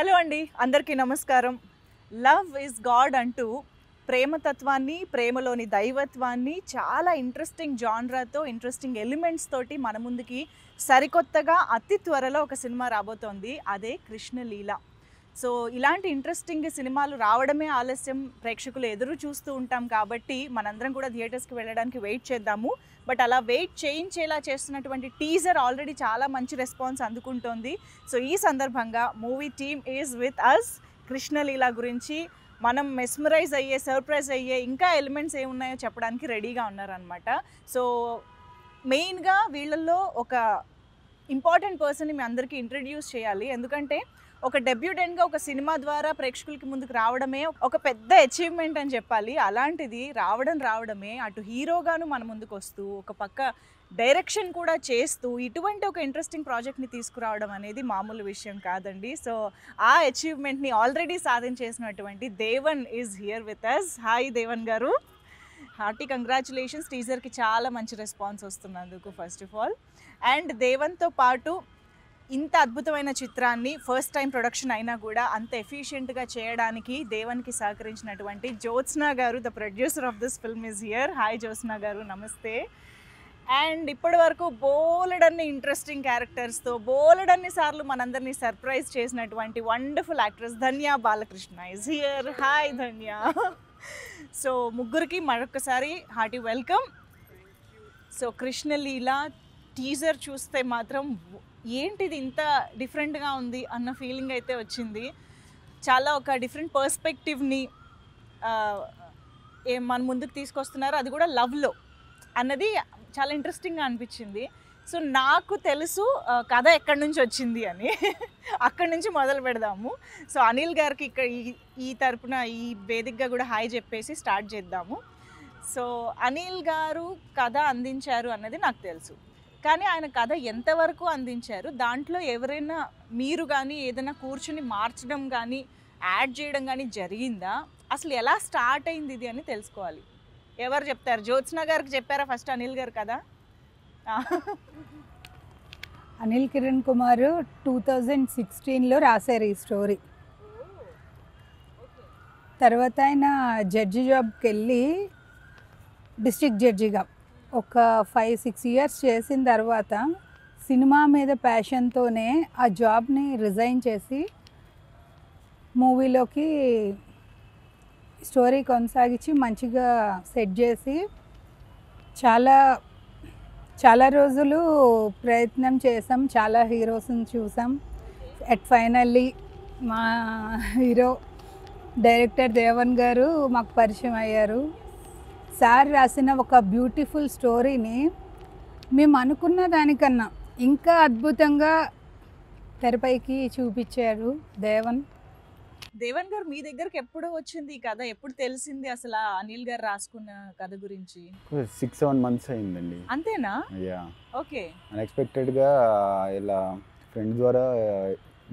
Hello అండి, అందరికీ నమస్కారం. లవ్ ఇస్ గాడ్ అంటూ ప్రేమతత్వాన్ని, ప్రేమలోని దైవత్వాన్ని చాలా ఇంట్రెస్టింగ్ జాన్రాతో, ఇంట్రెస్టింగ్ ఎలిమెంట్స్ తోటి మన ముందుకి సరికొత్తగా అతి త్వరలో ఒక సినిమా రాబోతోంది. అదే కృష్ణలీల. సో ఇలాంటి ఇంట్రెస్టింగ్ సినిమాలు రావడమే ఆలస్యం, ప్రేక్షకులు ఎదురు చూస్తూ ఉంటాం కాబట్టి మనందరం కూడా థియేటర్స్కి వెళ్ళడానికి వెయిట్ చేద్దాము. బట్ అలా వెయిట్ చేయించేలా చేస్తున్నటువంటి టీజర్ ఆల్రెడీ చాలా మంచి రెస్పాన్స్ అందుకుంటోంది. సో ఈ సందర్భంగా movie team is with us. Krishnaleela గురించి మనం మెస్మరైజ్ అయ్యే, సర్ప్రైజ్ అయ్యే ఇంకా ఎలిమెంట్స్ ఏమున్నాయో చెప్పడానికి రెడీగా ఉన్నారనమాట. సో మెయిన్గా వీళ్ళల్లో ఒక ఇంపార్టెంట్ పర్సన్ని మీ అందరికీ ఇంట్రడ్యూస్ చేయాలి. ఎందుకంటే ఒక డెబ్యూటెంట్గా ఒక సినిమా ద్వారా ప్రేక్షకులకి ముందుకు రావడమే ఒక పెద్ద అచీవ్మెంట్ అని చెప్పాలి. అలాంటిది రావడమే అటు హీరోగాను మన ముందుకు వస్తూ, ఒక పక్క డైరెక్షన్ కూడా చేస్తూ ఇటువంటి ఒక ఇంట్రెస్టింగ్ ప్రాజెక్ట్ని తీసుకురావడం అనేది మామూలు విషయం కాదండి. సో ఆ అచీవ్మెంట్ని ఆల్రెడీ సాధించేసినటువంటి Devan is here with us. Hi Devan garu, hearty congratulations. టీజర్కి చాలా మంచి రెస్పాన్స్ వస్తున్నందుకు ఫస్ట్ ఆఫ్ ఆల్. అండ్ దేవన్తో పాటు ఇంత అద్భుతమైన చిత్రాన్ని ఫస్ట్ టైం ప్రొడక్షన్ అయినా కూడా అంత ఎఫిషియెంట్గా చేయడానికి దేవన్కి సహకరించినటువంటి జ్యోత్స్నా గారు, the producer of this film is here. Hi Jyotsna గారు, నమస్తే. అండ్ ఇప్పటి వరకు బోలెడన్ని ఇంట్రెస్టింగ్ క్యారెక్టర్స్తో బోలెడన్ని సార్లు మనందరినీ సర్ప్రైజ్ చేసినటువంటి wonderful actress Dhanya Balakrishna is here. Hi Dhanya. So ముగ్గురికి మరొకసారి hearty welcome. So Krishna Leela teaser చూస్తే మాత్రం ఏంటిది ఇంత డిఫరెంట్గా ఉంది అన్న ఫీలింగ్ అయితే వచ్చింది. చాలా ఒక డిఫరెంట్ పర్స్పెక్టివ్ని మన ముందుకు తీసుకొస్తున్నారు, అది కూడా లవ్లో అన్నది చాలా ఇంట్రెస్టింగ్గా అనిపించింది. సో నాకు తెలుసు కథ ఎక్కడి నుంచి వచ్చింది అని. అక్కడి నుంచి మొదలు పెడదాము. సో అనిల్ గారికి ఇక్కడ ఈ తరపున ఈ వేదికగా కూడా హాయ్ చెప్పేసి స్టార్ట్ చేద్దాము. సో అనిల్ గారు కథ అందించారు అన్నది నాకు తెలుసు, కానీ ఆయన కథ ఎంతవరకు అందించారు, దాంట్లో ఎవరైనా మీరు కానీ ఏదైనా కూర్చుని మార్చడం కానీ యాడ్ చేయడం కానీ జరిగిందా, అసలు ఎలా స్టార్ట్ అయింది ఇది అని తెలుసుకోవాలి. ఎవరు చెప్తారు? జ్యోత్స్నా గారికి చెప్పారా ఫస్ట్ అనిల్ గారు కదా? అనిల్ కిరణ్ కుమార్ 2016లో రాశారు ఈ స్టోరీ. తర్వాత ఆయన జడ్జి జాబ్కి వెళ్ళి డిస్ట్రిక్ట్ జడ్జిగా ఒక 5-6 ఇయర్స్ చేసిన తర్వాత సినిమా మీద ప్యాషన్తోనే ఆ జాబ్ని రిజైన్ చేసి మూవీలోకి స్టోరీ కొనసాగించి మంచిగా సెట్ చేసి చాలా రోజులు ప్రయత్నం చేసాం, చాలా హీరోస్ని చూసాం. ఫైనల్లీ మా హీరో డైరెక్టర్ దేవన్ గారు మాకు పరిచయం అయ్యారు. సార్ రాసిన ఒక బ్యూటిఫుల్ స్టోరీని మేము అనుకున్న దానికన్నా ఇంకా అద్భుతంగా తెరపైకి చూపించారు దేవన్ గారు. మీ దగ్గరికి ఎప్పుడు వచ్చింది ఈ కథ? ఎప్పుడు తెలిసింది అసలు అనిల్ గారు రాసుకున్న కథ గురించి? 6-7 months అయిందండి. అంతేనా? యా. ఓకే. అన్ఎక్స్పెక్టెడ్గా ఇలా ఫ్రెండ్ ద్వారా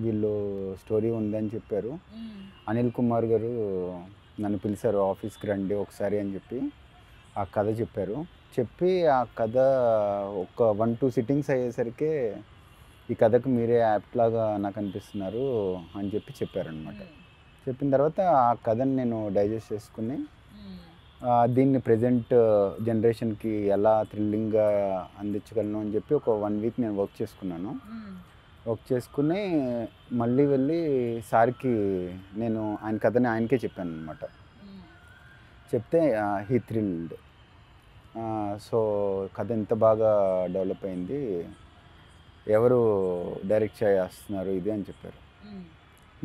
వీళ్ళు స్టోరీ ఉందని చెప్పారు. అనిల్ కుమార్ గారు నన్ను పిలిచారు, ఆఫీస్కి రండి ఒకసారి అని చెప్పి ఆ కథ చెప్పారు. చెప్పి ఆ కథ ఒక 1-2 సిట్టింగ్స్ అయ్యేసరికి ఈ కథకు మీరే యాప్ట్ లాగా నాకు అనిపిస్తున్నారు అని చెప్పి చెప్పారనమాట. చెప్పిన తర్వాత ఆ కథని నేను డైజెస్ట్ చేసుకుని దీన్ని ప్రజెంట్ జనరేషన్కి ఎలా థ్రిల్లింగ్గా అందించగలను అని చెప్పి ఒక 1 week నేను వర్క్ చేసుకున్నాను. వర్క్ చేసుకుని మళ్ళీ వెళ్ళి సార్కి నేను ఆయన కథని ఆయనకే చెప్పాను అనమాట. చెప్తే హీ థ్రిల్డ్. సో కథ ఎంత బాగా డెవలప్ అయింది, ఎవరు డైరెక్ట్ చేస్తున్నారు ఇది అని చెప్పారు.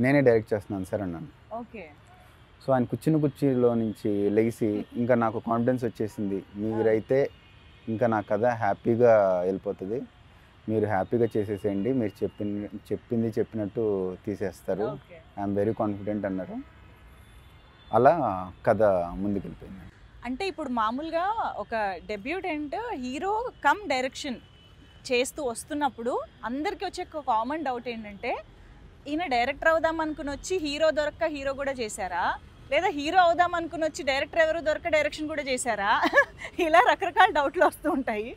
నేనే డైరెక్ట్ చేస్తున్నాను సార్ అన్నాను. ఓకే. సో ఆయన కూర్చుని కుర్చీలో నుంచి లేచి ఇంకా నాకు కాన్ఫిడెన్స్ వచ్చేసింది, మీరైతే ఇంకా నా కథ హ్యాపీగా వెళ్ళిపోతుంది, మీరు హ్యాపీగా చేసేసేయండి, మీరు చెప్పింది చెప్పినట్టు తీసేస్తారు, ఐఎమ్ వెరీ కాన్ఫిడెంట్ అన్నారు. అలా కథ ముందుకు వెళ్ళిపోయింది. అంటే ఇప్పుడు మామూలుగా ఒక డెబ్యూటెంట్ హీరో కమ్ డైరెక్షన్ చేస్తూ వస్తున్నప్పుడు అందరికీ వచ్చే కామన్ డౌట్ ఏంటంటే, ఈయన డైరెక్టర్ అవుదాం అనుకుని వచ్చి హీరో దొరక్క హీరో కూడా చేశారా, లేదా హీరో అవుదాం అనుకుని వచ్చి డైరెక్టర్ ఎవరు దొరక్క డైరెక్షన్ కూడా చేశారా? ఇలా రకరకాల డౌట్లు వస్తూ ఉంటాయి.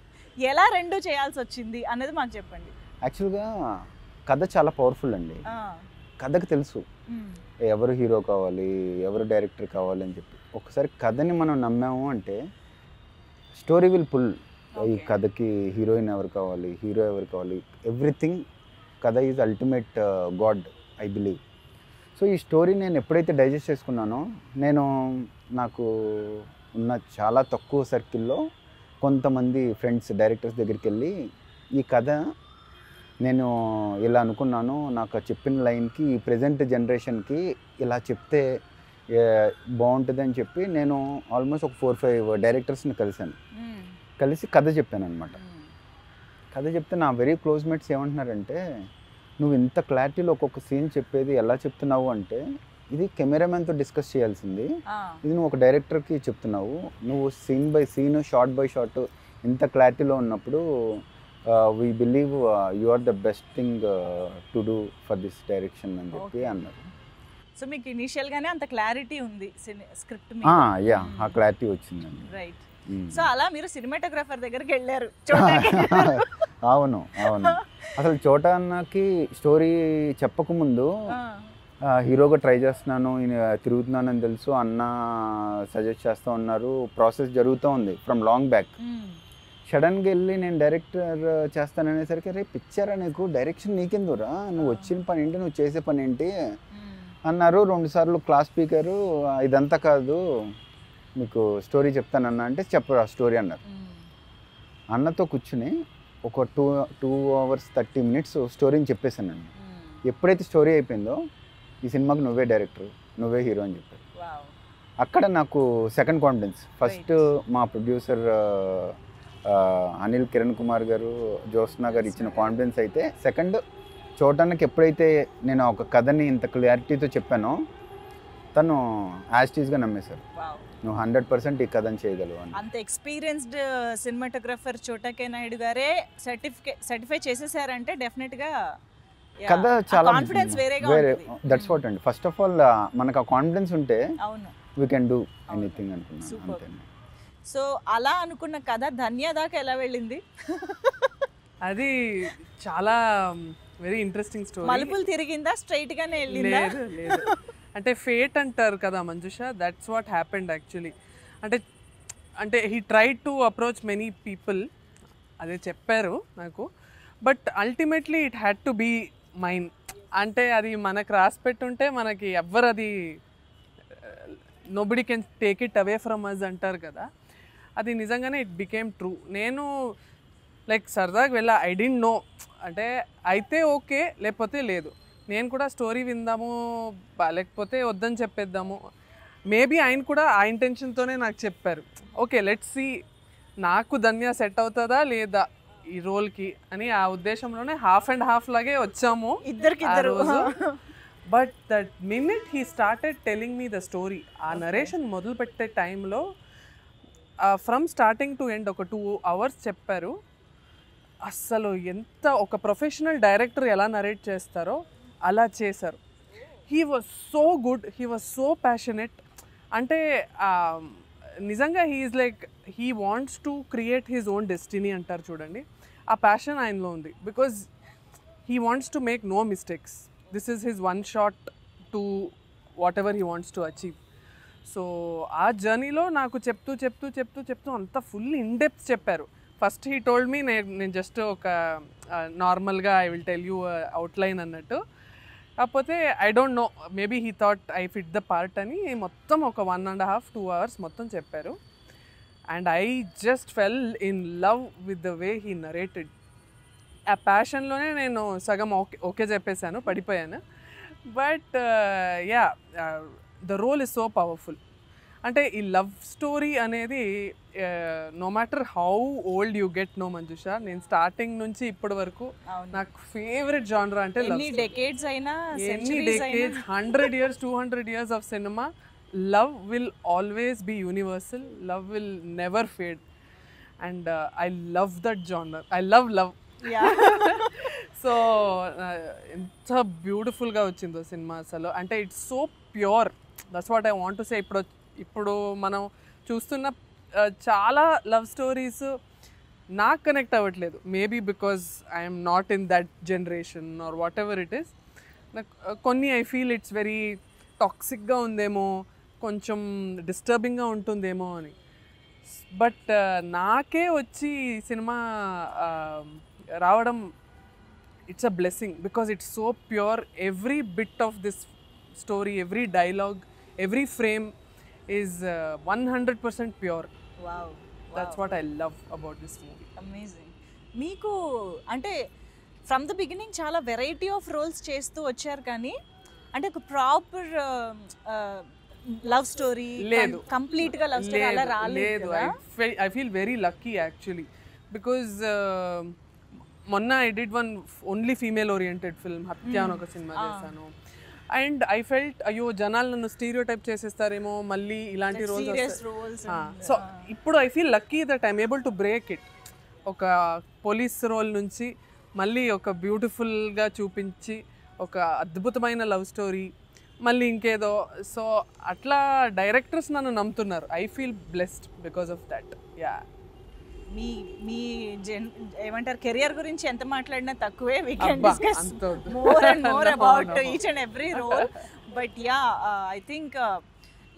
ఎలా రెండు చేయాల్సి వచ్చింది అన్నది మాకు చెప్పండి. యాక్చువల్గా కథ చాలా పవర్ఫుల్ అండి. కథకు తెలుసు ఎవరు హీరో కావాలి, ఎవరు డైరెక్టర్ కావాలి అని చెప్పి. ఒకసారి కథని మనం నమ్మాము అంటే స్టోరీ విల్ పుల్. ఈ కథకి హీరోయిన్ ఎవరు కావాలి, హీరో ఎవరు కావాలి, ఎవ్రీథింగ్. కథ is ultimate God, I believe. So ఈ స్టోరీ నేను ఎప్పుడైతే డైజెస్ట్ చేసుకున్నానో, నాకు ఉన్న చాలా తక్కువ సర్కిల్లో కొంతమంది ఫ్రెండ్స్ డైరెక్టర్స్ దగ్గరికి వెళ్ళి ఈ కథ నేను ఇలా అనుకున్నాను, నాకు చెప్పిన లైన్కి ఈ ప్రజెంట్ జనరేషన్కి ఇలా చెప్తే బాగుంటుంది అని చెప్పి నేను ఆల్మోస్ట్ ఒక 4-5 డైరెక్టర్స్ని కలిసి కథ చెప్పాను అనమాట. కథ చెప్తే నా వెరీ క్లోజ్ మేట్స్ ఏమంటున్నారంటే, నువ్వు ఇంత క్లారిటీలో ఒక్కొక్క సీన్ చెప్పేది ఎలా చెప్తున్నావు అంటే ఇది కెమెరామెన్తో డిస్కస్ చేయాల్సింది, ఇది నువ్వు ఒక డైరెక్టర్కి చెప్తున్నావు. నువ్వు scene by scene, short by short ఇంత క్లారిటీలో ఉన్నప్పుడు we believe you are the best thing to do for this direction అని చెప్పి అన్నారు. సో మీకు ఇనిషియల్గానే అంత క్లారిటీ ఉంది స్క్రిప్ట్? యా, ఆ క్లారిటీ వచ్చిందండి. రైట్. సో అలా మీరు సినిమాటోగ్రాఫర్ దగ్గరికి వెళ్ళారు? అవును. అసలు చోటా అన్నకి స్టోరీ చెప్పకముందు హీరోగా ట్రై చేస్తున్నాను, తిరుగుతున్నాను అని తెలుసు. అన్న సజెస్ట్ చేస్తూ ఉన్నారు, ప్రాసెస్ జరుగుతూ ఉంది ఫ్రమ్ లాంగ్ బ్యాక్. సడన్గా వెళ్ళి నేను డైరెక్టర్ చేస్తాననేసరికి, రేపు పిక్చరా నీకు, డైరెక్షన్ నీకెందురా, నువ్వు వచ్చిన పని ఏంటి, నువ్వు చేసే పని ఏంటి అన్నారు. 2 సార్లు క్లాస్ స్పీకరు, ఇదంతా కాదు మీకు స్టోరీ చెప్తానన్నా అంటే చెప్పరా స్టోరీ అన్నారు. అన్నతో కూర్చుని ఒక 2 hours 30 minutes స్టోరీని చెప్పేశానండి. ఎప్పుడైతే స్టోరీ అయిపోయిందో, ఈ సినిమాకి నువ్వే డైరెక్టర్, నువ్వే హీరో అని చెప్పారు. అక్కడ నాకు సెకండ్ కాన్ఫిడెన్స్. ఫస్ట్ మా ప్రొడ్యూసర్ అనిల్ కిరణ్ కుమార్ గారు, జ్యోత్స్నా గారు ఇచ్చిన కాన్ఫిడెన్స్ అయితే, సెకండ్ చోటానికి ఎప్పుడైతే నేను ఒక కథని ఇంత క్లారిటీతో చెప్పానో తను యాస్టీస్గా నమ్మేశారు, నువ్వు 100% ఈ కథని చేయగలవు అని. అంత ఎక్స్పీరియన్స్డ్ సినిమాటోగ్రాఫర్ చోటా కే నాయుడు గారే సర్టిఫై చేసేసారంటే డెఫినెట్గా కథ చాలా కాన్ఫిడెన్స్ వేరే. దట్స్ వాట్ అండి. ఫస్ట్ ఆఫ్ ఆల్ మనకు ఆ కాన్ఫిడెన్స్ ఉంటే వీ కెన్ డూ ఎనీథింగ్ అనుకున్నాను. సో అలా అనుకున్న కథ ధన్య దాకా ఎలా వెళ్ళింది? అది చాలా వెరీ ఇంట్రెస్టింగ్ స్టోరీ. మలుపులు తిరిగిందా, స్ట్రైట్ గానే వెళ్ళిందా? లేదు. అంటే ఫేట్ అంటారు కదా Manjusha, that's what happened actually. అంటే he tried to approach many people, అదే చెప్పారు నాకు. But ultimately it had to be mine. అంటే అది మనకు రాసి పెట్టుంటే మనకి ఎవ్వరు అది nobody can take it away from us అంటారు కదా, అది నిజంగానే ఇట్ బికేమ్ ట్రూ. నేను లైక్ సరదాగా వెళ్ళా, ఐ డోంట్ నో, అంటే అయితే ఓకే లేకపోతే లేదు. నేను కూడా స్టోరీ విందాము, లేకపోతే వద్దని చెప్పేద్దాము. మేబీ ఆయన కూడా ఆ ఇంటెన్షన్తోనే నాకు చెప్పారు, ఓకే లెట్స్ సీ నాకు ధన్య సెట్ అవుతుందా లేదా ఈ రోల్కి అని. ఆ ఉద్దేశంలోనే 50-50 లాగే వచ్చాము ఇద్దరు. But that minute he started telling me the story, ఆ నరేషన్ మొదలు పెట్టే టైంలో ఫ్రమ్ స్టార్టింగ్ టు ఎండ్ ఒక 2 hours చెప్పారు. అస్సలు ఎంత ఒక ప్రొఫెషనల్ డైరెక్టర్ ఎలా నరేట్ చేస్తారో అలా చేశారు. He was so good, he was so passionate. అంటే నిజంగా he's like he wants to create his own destiny అంటారు చూడండి, ఆ ప్యాషన్ ఆయనలో ఉంది. Because he wants to make no mistakes. This is his one shot to whatever he wants to achieve. So ఆ జర్నీలో నాకు చెప్తూ అంత ఫుల్ ఇన్ డెప్త్ చెప్పారు. ఫస్ట్ హీ టోల్డ్ మీ, నేను జస్ట్ ఒక నార్మల్గా I will tell you outline అన్నట్టు. కాకపోతే I don't know, maybe he thought I fit the part అని మొత్తం ఒక 1.5-2 hours మొత్తం చెప్పారు. And I just fell in love with the way he narrated. ఆ ప్యాషన్లోనే నేను సగం ఓకే చెప్పేశాను, పడిపోయాను. But yeah, the role is so powerful. అంటే ఈ లవ్ స్టోరీ అనేది no matter how old you get, no Manjusha, నేను స్టార్టింగ్ నుంచి ఇప్పటి వరకు నాకు ఫేవరెట్ జానర్ అంటే లవ్. ఎన్ని డెకేడ్స్ అయినా, 100 years 200 years of cinema, love will always be universal, love will never fade. And I love that genre, I love so ఎంత బ్యూటిఫుల్గా వచ్చిందో సినిమా అసలు. అంటే it's so pure, that's what I want to say. ఇప్పుడు మనం చూస్తున్న చాలా love stories నాకు కనెక్ట్ అవ్వట్లేదు. Maybe because I'm not in that generation or whatever it is. కొన్ని ఐ ఫీల్ ఇట్స్ వెరీ టాక్సిక్గా ఉందేమో, కొంచెం డిస్టర్బింగ్గా ఉంటుందేమో అని. బట్ నాకే వచ్చి సినిమా రావడం it's a blessing, because it's so pure. Every bit of this story, every dialogue, every frame is 100% pure. Wow, that's what I love about this movie. Amazing. మీకు అంటే ఫ్రమ్ ద బిగినింగ్ చాలా variety of roles చేస్తూ వచ్చారు, కానీ అంటే ఒక proper love story లేదు, కంప్లీట్గా లవ్ స్టోరీ అలా రాలేదు. I feel very lucky actually, because మొన్న I did one only female oriented film, Hathya అని ఒక సినిమా చేశాను. అండ్ ఐ ఫెల్ట్ అయ్యో జనాలు నన్ను స్టీరియో టైప్ చేసేస్తారేమో మళ్ళీ ఇలాంటి రోల్స్. సో ఇప్పుడు I feel lucky that I'm able to break it. ఒక పోలీస్ రోల్ నుంచి మళ్ళీ ఒక బ్యూటిఫుల్గా చూపించి ఒక అద్భుతమైన లవ్ స్టోరీ, మళ్ళీ ఇంకేదో. సో అట్లా డైరెక్టర్స్ నన్ను నమ్ముతున్నారు. I feel blessed because of that. Yeah, మీ మీ ఏమంటారు కెరియర్ గురించి ఎంత మాట్లాడినా తక్కువే. We can discuss more and more about each and every role. But yeah, I think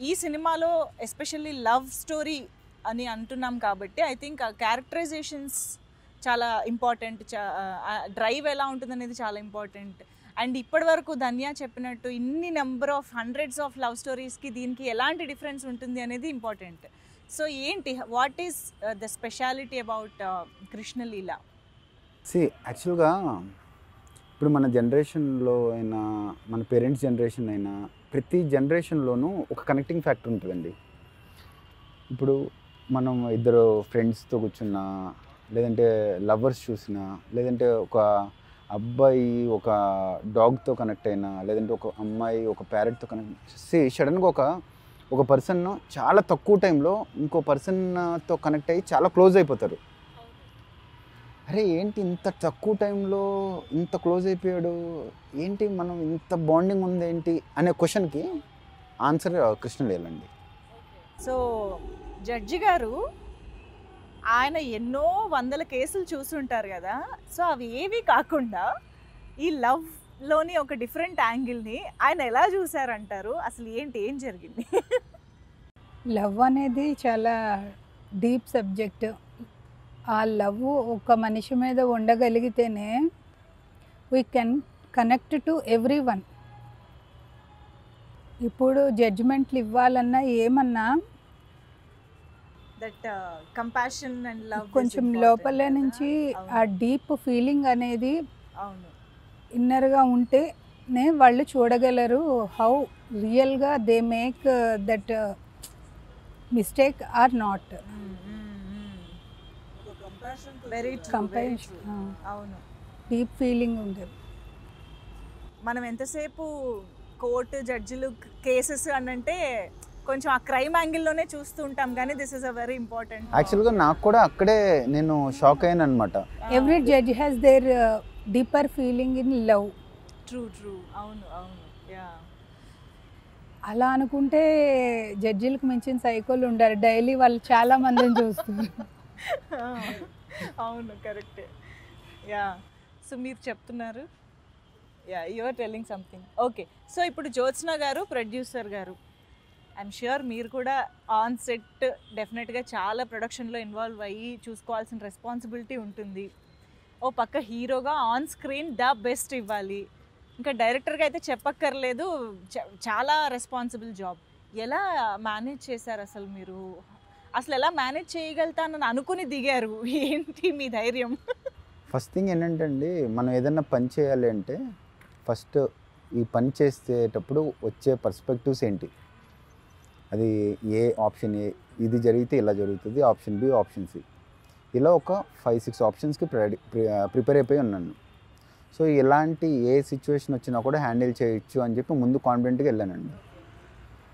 ఈ సినిమాలో ఎస్పెషల్లీ లవ్ స్టోరీ అని అంటున్నాం కాబట్టి ఐ థింక్ క్యారెక్టరైజేషన్స్ చాలా ఇంపార్టెంట్, డ్రైవ్ ఎలా ఉంటుంది అనేది చాలా ఇంపార్టెంట్. అండ్ ఇప్పటి వరకు ధన్య చెప్పినట్టు ఇన్ని number of hundreds of love స్టోరీస్కి దీనికి ఎలాంటి డిఫరెన్స్ ఉంటుంది అనేది ఇంపార్టెంట్. సో ఏంటి, what is the speciality about Krishna Leela? యాక్చువల్గా ఇప్పుడు మన జనరేషన్లో అయినా, మన పేరెంట్స్ జనరేషన్ అయినా, ప్రతి జనరేషన్లోనూ ఒక కనెక్టింగ్ ఫ్యాక్టర్ ఉంటుందండి. ఇప్పుడు మనం ఇద్దరు ఫ్రెండ్స్తో కూర్చున్నా, లేదంటే లవర్స్ చూసినా, లేదంటే ఒక అబ్బాయి ఒక డాగ్తో కనెక్ట్ అయినా, లేదంటే ఒక అమ్మాయి ఒక ప్యారెట్తో కనెక్ట్ సడన్గా ఒక పర్సన్ చాలా తక్కువ టైంలో ఇంకో పర్సన్తో కనెక్ట్ అయ్యి చాలా క్లోజ్ అయిపోతారు. అరే ఏంటి ఇంత తక్కువ టైంలో ఇంత క్లోజ్ అయిపోయాడు, ఏంటి మనం ఇంత బాండింగ్ ఉంది ఏంటి అనే క్వశ్చన్కి ఆన్సర్ కృష్ణలీలండి. సో జడ్జి గారు ఆయన ఎన్నో వందల కేసులు చూసుంటారు కదా, సో అవి ఏవి కాకుండా ఈ లవ్లోని ఒక డిఫరెంట్ యాంగిల్ని ఆయన ఎలా చూసారంటారు? అసలు ఏంటి, ఏం జరిగింది? లవ్ అనేది చాలా డీప్ సబ్జెక్ట్. ఆ లవ్ ఒక మనిషి మీద ఉండగలిగితేనే we can connect to everyone. ఇప్పుడు జడ్జిమెంట్లు ఇవ్వాలన్నా ఏమన్నా దట్ కంపాషన్ అండ్ లవ్ కొంచెం లోపల నుంచి ఆ డీప్ ఫీలింగ్ అనేది అవును ఇన్నర్గా ఉంటేనే వాళ్ళు చూడగలరు హౌ రియల్గా they make that mistake are not. Very compassion అవును, డీప్ ఫీలింగ్ ఉంది. మనం ఎంతసేపు కోర్టు జడ్జిలు కేసెస్ అని అంటే కొంచెం ఆ క్రైమ్ యాంగిల్లోనే చూస్తూ ఉంటాం, కానీ this is a very important. యాక్చువల్గా నాకు కూడా అక్కడే నేను షాక్ అయ్యాను అనమాట. Every judge has their deeper feeling in love. True true, అవును అవును, యా. అలా అనుకుంటే జడ్జిలకు మించిన సైకోలు ఉండారు. డైలీ వాళ్ళు చాలా మందిని చూస్తున్నారు. అవును, కరెక్టే. యా, సో మీరు చెప్తున్నారు, yeah, you are telling something. Okay, so ఇప్పుడు జ్యోత్స్న గారు, ప్రొడ్యూసర్ గారు, ఐఎమ్ ష్యూర్ మీరు కూడా ఆన్ సెట్ డెఫినెట్గా చాలా ప్రొడక్షన్లో ఇన్వాల్వ్ అయ్యి చూసుకోవాల్సిన రెస్పాన్సిబిలిటీ ఉంటుంది. ఓ పక్క హీరోగా ఆన్ స్క్రీన్ ద బెస్ట్ ఇవ్వాలి, ఇంకా డైరెక్టర్గా అయితే చెప్పక్కర్లేదు, చాలా రెస్పాన్సిబుల్ జాబ్. ఎలా మేనేజ్ చేశారు అసలు మీరు? అసలు ఎలా మేనేజ్ చేయగలుగుతానని అనుకుని దిగారు? ఏంటి మీ ధైర్యం? ఫస్ట్ థింగ్ ఏంటంటే అండి, మనం ఏదైనా పని చేయాలి అంటే ఫస్ట్ ఈ పని చేసేటప్పుడు వచ్చే పర్స్పెక్టివ్స్ ఏంటి, అది ఏ ఆప్షన్ ఏ, ఇది జరిగితే ఇలా జరుగుతుంది, ఆప్షన్ బి, ఆప్షన్ సి, ఇలా ఒక 5-6 ఆప్షన్స్కి ప్రిపేర్ అయిపోయి ఉన్నాను. సో ఎలాంటి ఏ సిచ్యువేషన్ వచ్చినా కూడా హ్యాండిల్ చేయొచ్చు అని చెప్పి ముందు కాన్ఫిడెంట్గా వెళ్ళానండి.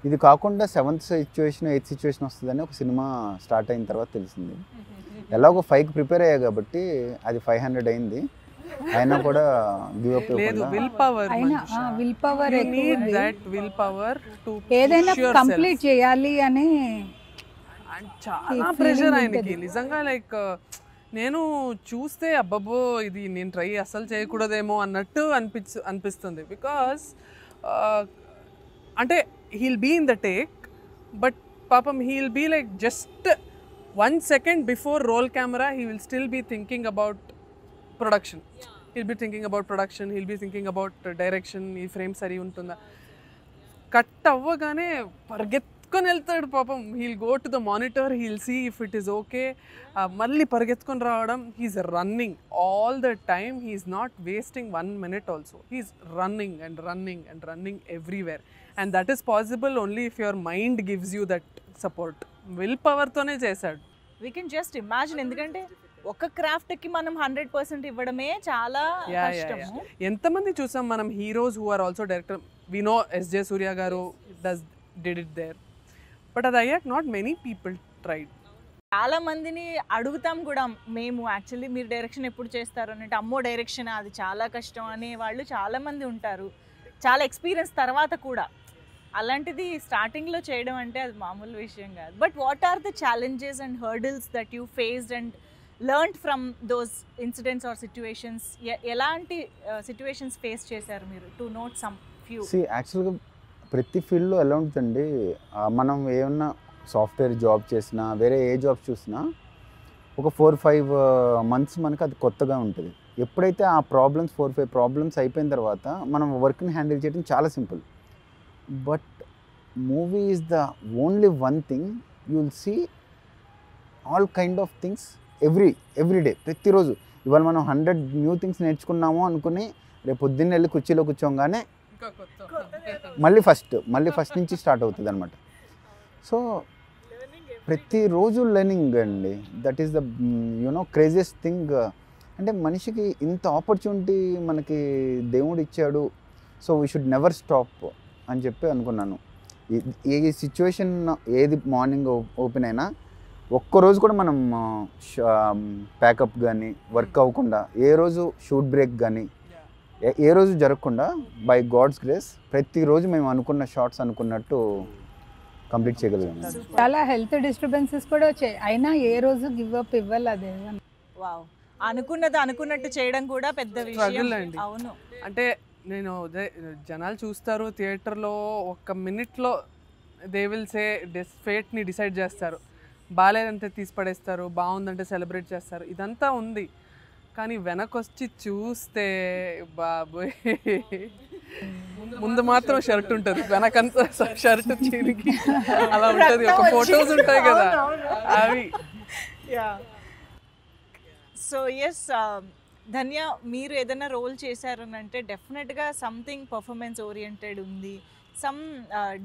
ఇది కాకుండా 7th సిచ్యువేషన్ 8th సిచ్యువేషన్ వస్తుందని ఒక సినిమా స్టార్ట్ అయిన తర్వాత తెలిసింది. ఎలాగో 5కి ప్రిపేర్ అయ్యా కాబట్టి అది 500 అయింది, అయినా కూడా గివ్ అప్ లేదు. విల్ పవర్, అయినా will power, you need that will power to ఏదైనా కంప్లీట్ చేయాలి అని చాలా ప్రెషర్ ఆయనకి నిజంగా. లైక్ నేను చూస్తే అబ్బబ్బో ఇది నేను ట్రై అస్సలు చేయకూడదేమో అన్నట్టు అనిపిస్తుంది. బికాస్ అంటే he'll be in the take, but పాపం he'll be like just 1 second before roll camera he will still be thinking about production. He'll be thinking about production, he'll be thinking about direction, ee frame sari untunda. Cut avvagane పరిగెత్తుకొని వెళ్తాడు పాపం. He'll go to the monitor, he'll see if it is okay, మళ్ళీ పరిగెత్తుకొని రావడం. He's running all the time, he's not wasting 1 minute also. He's running and running and running everywhere, and that is possible only if your mind gives you that support. Will పవర్తోనే చేశాడు. We can just imagine, ఎందుకంటే ఒక క్రాఫ్ట్కి మనం 100% ఇవ్వడమే చాలా కష్టము. ఎంతమంది చూసాం మనం heroes who are also director. We know SJ Suryah garu did it there, but అది అయ్యాక నాట్ మెనీ పీపుల్ ట్రైడ్. చాలా మందిని అడుగుతాం కూడా మేము, యాక్చువల్లీ మీరు డైరెక్షన్ ఎప్పుడు చేస్తారు అంటే, అమ్మో డైరెక్షన్ అది చాలా కష్టం అనే వాళ్ళు చాలా మంది ఉంటారు, చాలా ఎక్స్పీరియన్స్ తర్వాత కూడా. అలాంటిది స్టార్టింగ్లో చేయడం అంటే అది మామూలు విషయం కాదు. But what are the challenges and hurdles that you faced and learned from those incidents or situations? ఎలాంటి సిచ్యువేషన్స్ ఫేస్ చేశారు మీరు? To note some few. యాక్చువల్గా ప్రతి ఫీల్డ్లో ఎలా ఉంటుందండి, మనం ఏమన్నా సాఫ్ట్వేర్ జాబ్ చేసినా వేరే ఏ జాబ్ చూసినా ఒక 4-5 months మనకు అది కొత్తగా ఉంటుంది. ఎప్పుడైతే ఆ ప్రాబ్లమ్స్ 4-5 ప్రాబ్లమ్స్ అయిపోయిన తర్వాత మనం వర్క్ని హ్యాండిల్ చేయడం చాలా simple. But movie is the only one thing you will see all kind of things every day. ప్రతిరోజు ఇవాళ మనం 100 న్యూ థింగ్స్ నేర్చుకున్నాము అనుకుని రేపు పొద్దున్న వెళ్ళి కుర్చీలో కూర్చోగానే మళ్ళీ ఫస్ట్ నుంచి స్టార్ట్ అవుతుంది అనమాట. సో ప్రతిరోజు లెర్నింగ్ అండి. That is the craziest thing. అంటే మనిషికి ఇంత ఆపర్చునిటీ మనకి దేవుడు ఇచ్చాడు, so we should never stop అని చెప్పి అనుకున్నాను. ఏ సిచ్యువేషన్ ఏది మార్నింగ్ ఓపెన్ అయినా ఒక్కరోజు కూడా మనం ప్యాకప్ కానీ వర్క్ అవ్వకుండా, ఏ రోజు షూట్ బ్రేక్ కానీ ఏ రోజు జరగకుండా బై గాడ్స్ గ్రేస్ ప్రతిరోజు మేము అనుకున్న షార్ట్స్ అనుకున్నట్టు కంప్లీట్ చేయగలిగాము. చాలా హెల్త్ డిస్టర్బెన్సెస్ కూడా వచ్చాయి, అయినా ఏ రోజు గివ్ అప్ ఇవ్వాలి. అదే వావ్, అనుకున్నది అనుకున్నట్టు చేయడం కూడా పెద్ద విషయం. అవును, అంటే నేను జనాలు చూస్తారు థియేటర్లో, 1 minute దే విల్ సే ఫేట్ని డిసైడ్ చేస్తారు. బాగాలేదంటే తీసి పడేస్తారు, బాగుందంటే సెలబ్రేట్ చేస్తారు. ఇదంతా ఉంది, కానీ వెనకొచ్చి చూస్తే బాబోయ్, ముందు మాత్రం షర్ట్ ఉంటుంది, వెనకంతా షర్ట్ చీరికి అలా ఉంటుంది. ఒక ఫొటోస్ ఉంటాయి కదా అవి. సో ఎస్ ధన్య, మీరు ఏదైనా రోల్ చేశారు అంటే డెఫినెట్గా సంథింగ్ పర్ఫార్మెన్స్ ఓరియంటెడ్ ఉంది, సమ్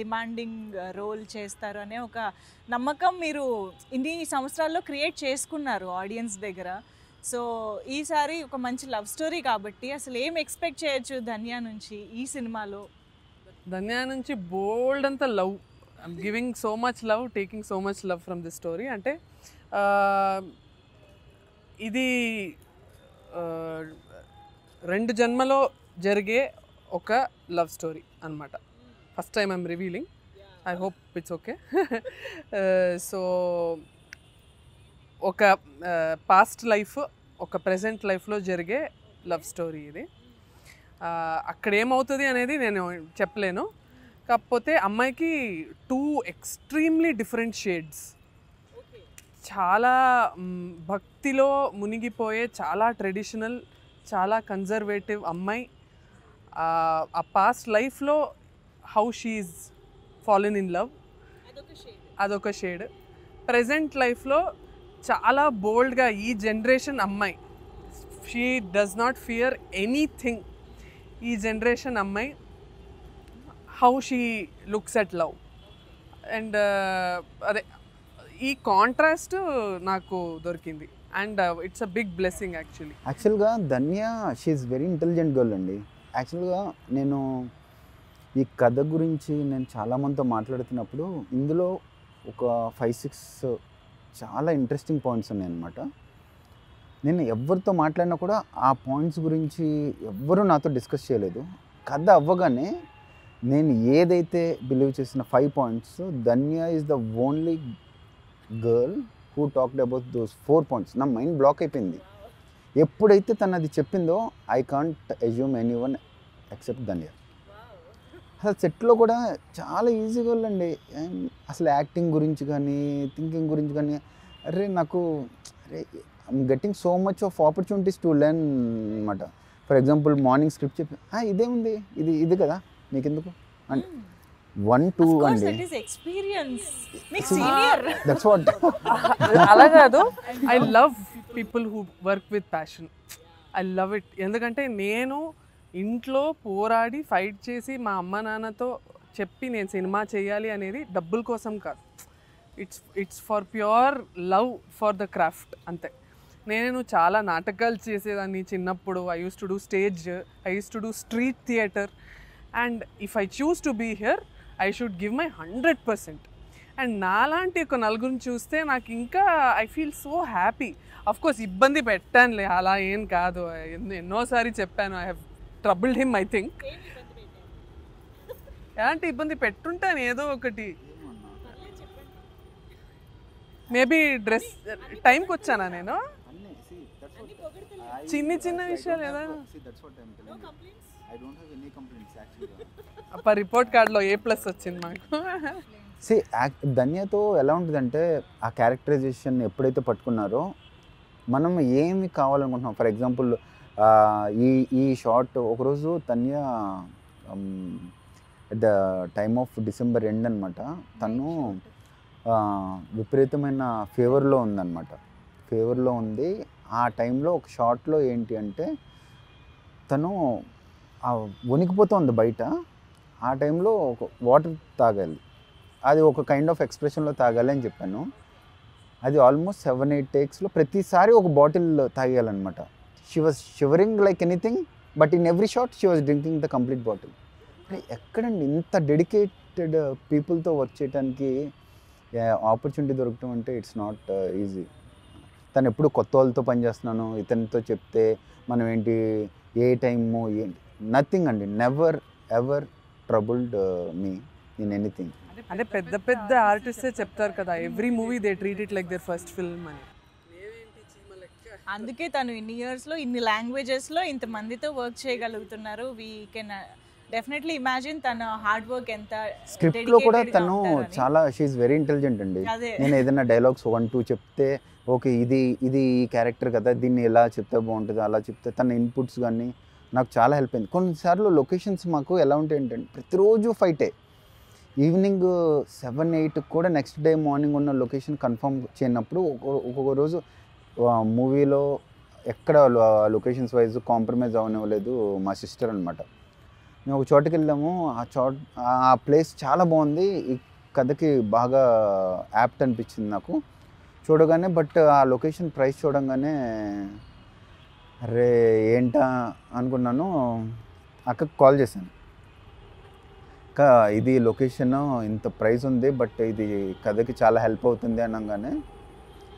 డిమాండింగ్ రోల్ చేస్తారు అనే ఒక నమ్మకం మీరు ఇన్ని సంవత్సరాల్లో క్రియేట్ చేసుకున్నారు ఆడియన్స్ దగ్గర. సో ఈసారి ఒక మంచి లవ్ స్టోరీ కాబట్టి అసలు ఏం ఎక్స్పెక్ట్ చేయొచ్చు ధన్య నుంచి ఈ సినిమాలో? ధన్య నుంచి బోల్డ్ అంత love, I'm giving so much love, taking so much love from this story. అంటే ఇది 2 జన్మలో జరిగే ఒక లవ్ స్టోరీ అనమాట. First time I'm revealing, I hope it's okay. So ఒక పాస్ట్ లైఫ్, ఒక ప్రెజెంట్ లైఫ్లో జరిగే లవ్ స్టోరీ ఇది. అక్కడ ఏమవుతుంది అనేది నేను చెప్పలేను. కాకపోతే అమ్మాయికి 2 ఎక్స్ట్రీమ్లీ డిఫరెంట్ షేడ్స్, చాలా భక్తిలో మునిగిపోయే, చాలా ట్రెడిషనల్, చాలా కన్జర్వేటివ్ అమ్మాయి. ఆ పాస్ట్ లైఫ్లో how she's fallen in love, అదొక షేడ్. ప్రజెంట్ లైఫ్లో చాలా బోల్డ్గా ఈ జనరేషన్ అమ్మాయి, she does not fear anything. ఈ జనరేషన్ అమ్మాయి how she looks at love. And అదే ఈ కాంట్రాస్ట్ నాకు దొరికింది, and it's a big blessing యాక్చువల్గా. Dhanya she is very intelligent girl అండి. యాక్చువల్గా నేను ఈ కథ గురించి నేను చాలామందితో మాట్లాడుతున్నప్పుడు ఇందులో ఒక 5-6 చాలా ఇంట్రెస్టింగ్ పాయింట్స్ ఉన్నాయి అన్నమాట. నేను ఎవరితో మాట్లాడినా కూడా ఆ పాయింట్స్ గురించి ఎవ్వరూ నాతో డిస్కస్ చేయలేదు. కథ అవ్వగానే నేను ఏదైతే బిలీవ్ చేసిన 5 points, Dhanya is the only girl who talked about those 4 points. నా మైండ్ బ్లాక్ అయిపోయింది. ఎప్పుడైతే తను అది చెప్పిందో I can't assume anyone except Dhanya. అసలు సెట్లో కూడా చాలా ఈజీగా వాళ్ళండి. అసలు యాక్టింగ్ గురించి కానీ థింకింగ్ గురించి కానీ అరే నాకు అరే I'm getting so much of opportunities to learn అనమాట. ఫర్ ఎగ్జాంపుల్ మార్నింగ్ స్క్రిప్ట్ చెప్పి ఇదేముంది ఇది కదా నీకెందుకు అంటే 1 2 అండి. That's what. అలా కాదు, I love people who work with passion. I love it. ఎందుకంటే నేను ఇంట్లో పోరాడి ఫైట్ చేసి మా అమ్మ నాన్నతో చెప్పి నేను సినిమా చేయాలి అనేది డబ్బుల కోసం కాదు. It's for pure love for the craft అంతే. నేను చాలా నాటకాలు చేసేదాన్ని చిన్నప్పుడు. I use to do stage, I use to do street theatre. And if I choose to be here I should give my 100%. And నాలాంటి ఒక నలుగురిని చూస్తే నాకు ఇంకా I feel so happy. Of course ఇబ్బంది పెట్టానులే, అలా ఏం కాదు. ఎన్నోసారి చెప్పాను, I have troubled him. I think ఎలాంటి ఇబ్బంది పెట్టుంటాను ఏదో ఒకటి. మేబీ డ్రెస్ టైంకి వచ్చానా నేను? చిన్న విషయాలు ఏదైనా రిపోర్ట్ కార్డులో A+ వచ్చింది మాకు. ధన్యతో ఎలా ఉంటుందంటే ఆ క్యారెక్టరైజేషన్ ఎప్పుడైతే పట్టుకున్నారో మనం ఏమి కావాలనుకుంటున్నాం. ఫర్ ఎగ్జాంపుల్ ఈ షార్ట్ ఒకరోజు Dhanya at the time of December end అనమాట. తను విపరీతమైన ఫీవర్లో ఉందన్నమాట. ఫీవర్లో ఉంది. ఆ టైంలో ఒక షార్ట్లో ఏంటి అంటే తను వణికిపోతుంది బయట. ఆ టైంలో ఒక వాటర్ తాగాలి. అది ఒక కైండ్ ఆఫ్ ఎక్స్ప్రెషన్లో తాగాలి అని చెప్పాను. అది ఆల్మోస్ట్ 7-8 టేక్స్లో ప్రతిసారి ఒక బాటిల్ తాగేయాలన్నమాట. She was shivering like anything, but in every shot she was drinking the complete bottle. ఎక్కడండి ఇంత డెడికేటెడ్ పీపుల్తో వర్క్ చేయడానికి ఆపర్చునిటీ దొరకటం అంటే ఇట్స్ నాట్ ఈజీ. తను ఎప్పుడు కొత్త వాళ్ళతో పనిచేస్తున్నాను, ఇతనితో చెప్తే మనం ఏంటి ఏ టైము ఏంటి నథింగ్ అండి. Never ever troubled me in anything. అంటే పెద్ద పెద్ద ఆర్టిస్టే చెప్తారు కదా, every movie they treat it like their first film అని. అందుకే తను ఇన్ని ఇయర్స్లో ఇన్ని లాంగ్వేజెస్లో ఇంతమందితో వర్క్ చేయగలుగుతున్నారు. వీ కెన్ డెఫినెట్లీ ఇమాజిన్ తన హార్డ్ వర్క్ ఎంత. స్క్రిప్ట్లో కూడా తను చాలా షీఈస్ వెరీ ఇంటెలిజెంట్ అండి. నేను ఏదైనా డైలాగ్స్ 1-2 చెప్తే ఓకే ఇది ఈ క్యారెక్టర్ కదా, దీన్ని ఎలా చెప్తే బాగుంటుంది అలా చెప్తే తన ఇన్పుట్స్ కానీ నాకు చాలా హెల్ప్ అయింది. కొన్నిసార్లు లొకేషన్స్ మాకు ఎలా ఉంటాయి ఏంటంటే ప్రతిరోజు ఫైటే. ఈవినింగ్ 7-8 కూడా నెక్స్ట్ డే మార్నింగ్ ఉన్న లొకేషన్ కన్ఫర్మ్ చేయనప్పుడు ఒక్కొక్క రోజు మూవీలో ఎక్కడ లొకేషన్స్ వైజ్ కాంప్రమైజ్ అవనివ్వలేదు మా సిస్టర్ అనమాట. మేము ఒక చోటుకి వెళ్ళాము. ఆ ప్లేస్ చాలా బాగుంది, ఈ కథకి బాగా యాప్ట్ అనిపించింది నాకు చూడగానే. బట్ ఆ లొకేషన్ ప్రైస్ చూడంగానే అరే ఏంటా అనుకున్నాను. అక్కకి కాల్ చేశాను, అక్క ఇది లొకేషన్ ఇంత ప్రైస్ ఉంది బట్ ఇది కథకి చాలా హెల్ప్ అవుతుంది అనగానే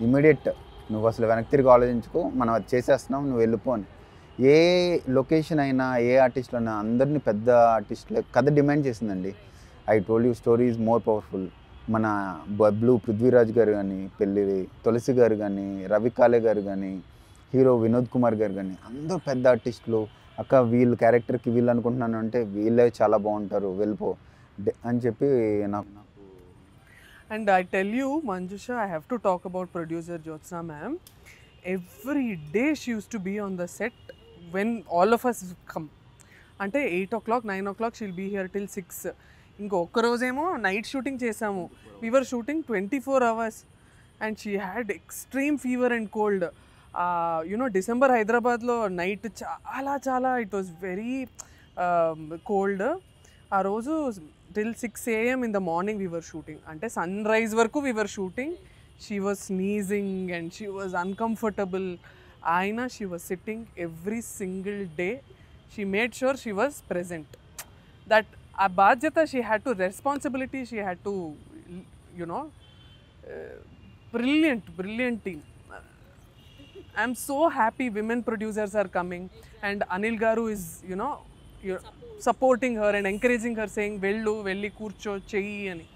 ఇమీడియట్ నువ్వు అసలు వెనక్కి తిరిగి ఆలోచించుకో, మనం అది చేసేస్తున్నాం, నువ్వు వెళ్ళిపో అని. ఏ లొకేషన్ అయినా ఏ ఆర్టిస్టులు అయినా అందరినీ పెద్ద ఆర్టిస్టులే కథ డిమాండ్ చేసిందండి. I told you story is more powerful. మన బబ్లు పృథ్వీరాజ్ గారు కానీ, పెళ్ళి తులసి గారు కానీ, రవి కాలే గారు కానీ, హీరో వినోద్ కుమార్ గారు కానీ అందరూ పెద్ద ఆర్టిస్టులు. అక్క వీళ్ళు క్యారెక్టర్కి వీళ్ళు అనుకుంటున్నాను అంటే వీళ్ళే చాలా బాగుంటారు వెళ్ళిపో అని చెప్పి నాకు. And I tell you, Manjusha, I have to talk about producer Jyotsna ma'am. Every day she used to be on the set when all of us come. అంటే 8 o'clock, 9 o'clock she'll be here till 6. ఇంకొక రోజేమో night shooting చేసాము. We were shooting 24 hours and she had extreme fever and cold. December హైదరాబాద్లో night చాలా it was very cold. ఆ రోజు till 6 AM in the morning we were shooting. అంటే sun rise వరకు we were shooting. She was sneezing and she was uncomfortable. Aina, she was sitting every single day. She made sure she was present. That a badyata she had to, responsibility she had to, brilliant team. I'm so happy women producers are coming and Anil Garu is, supporting her and encouraging her, saying velli kurcho cheyi ani.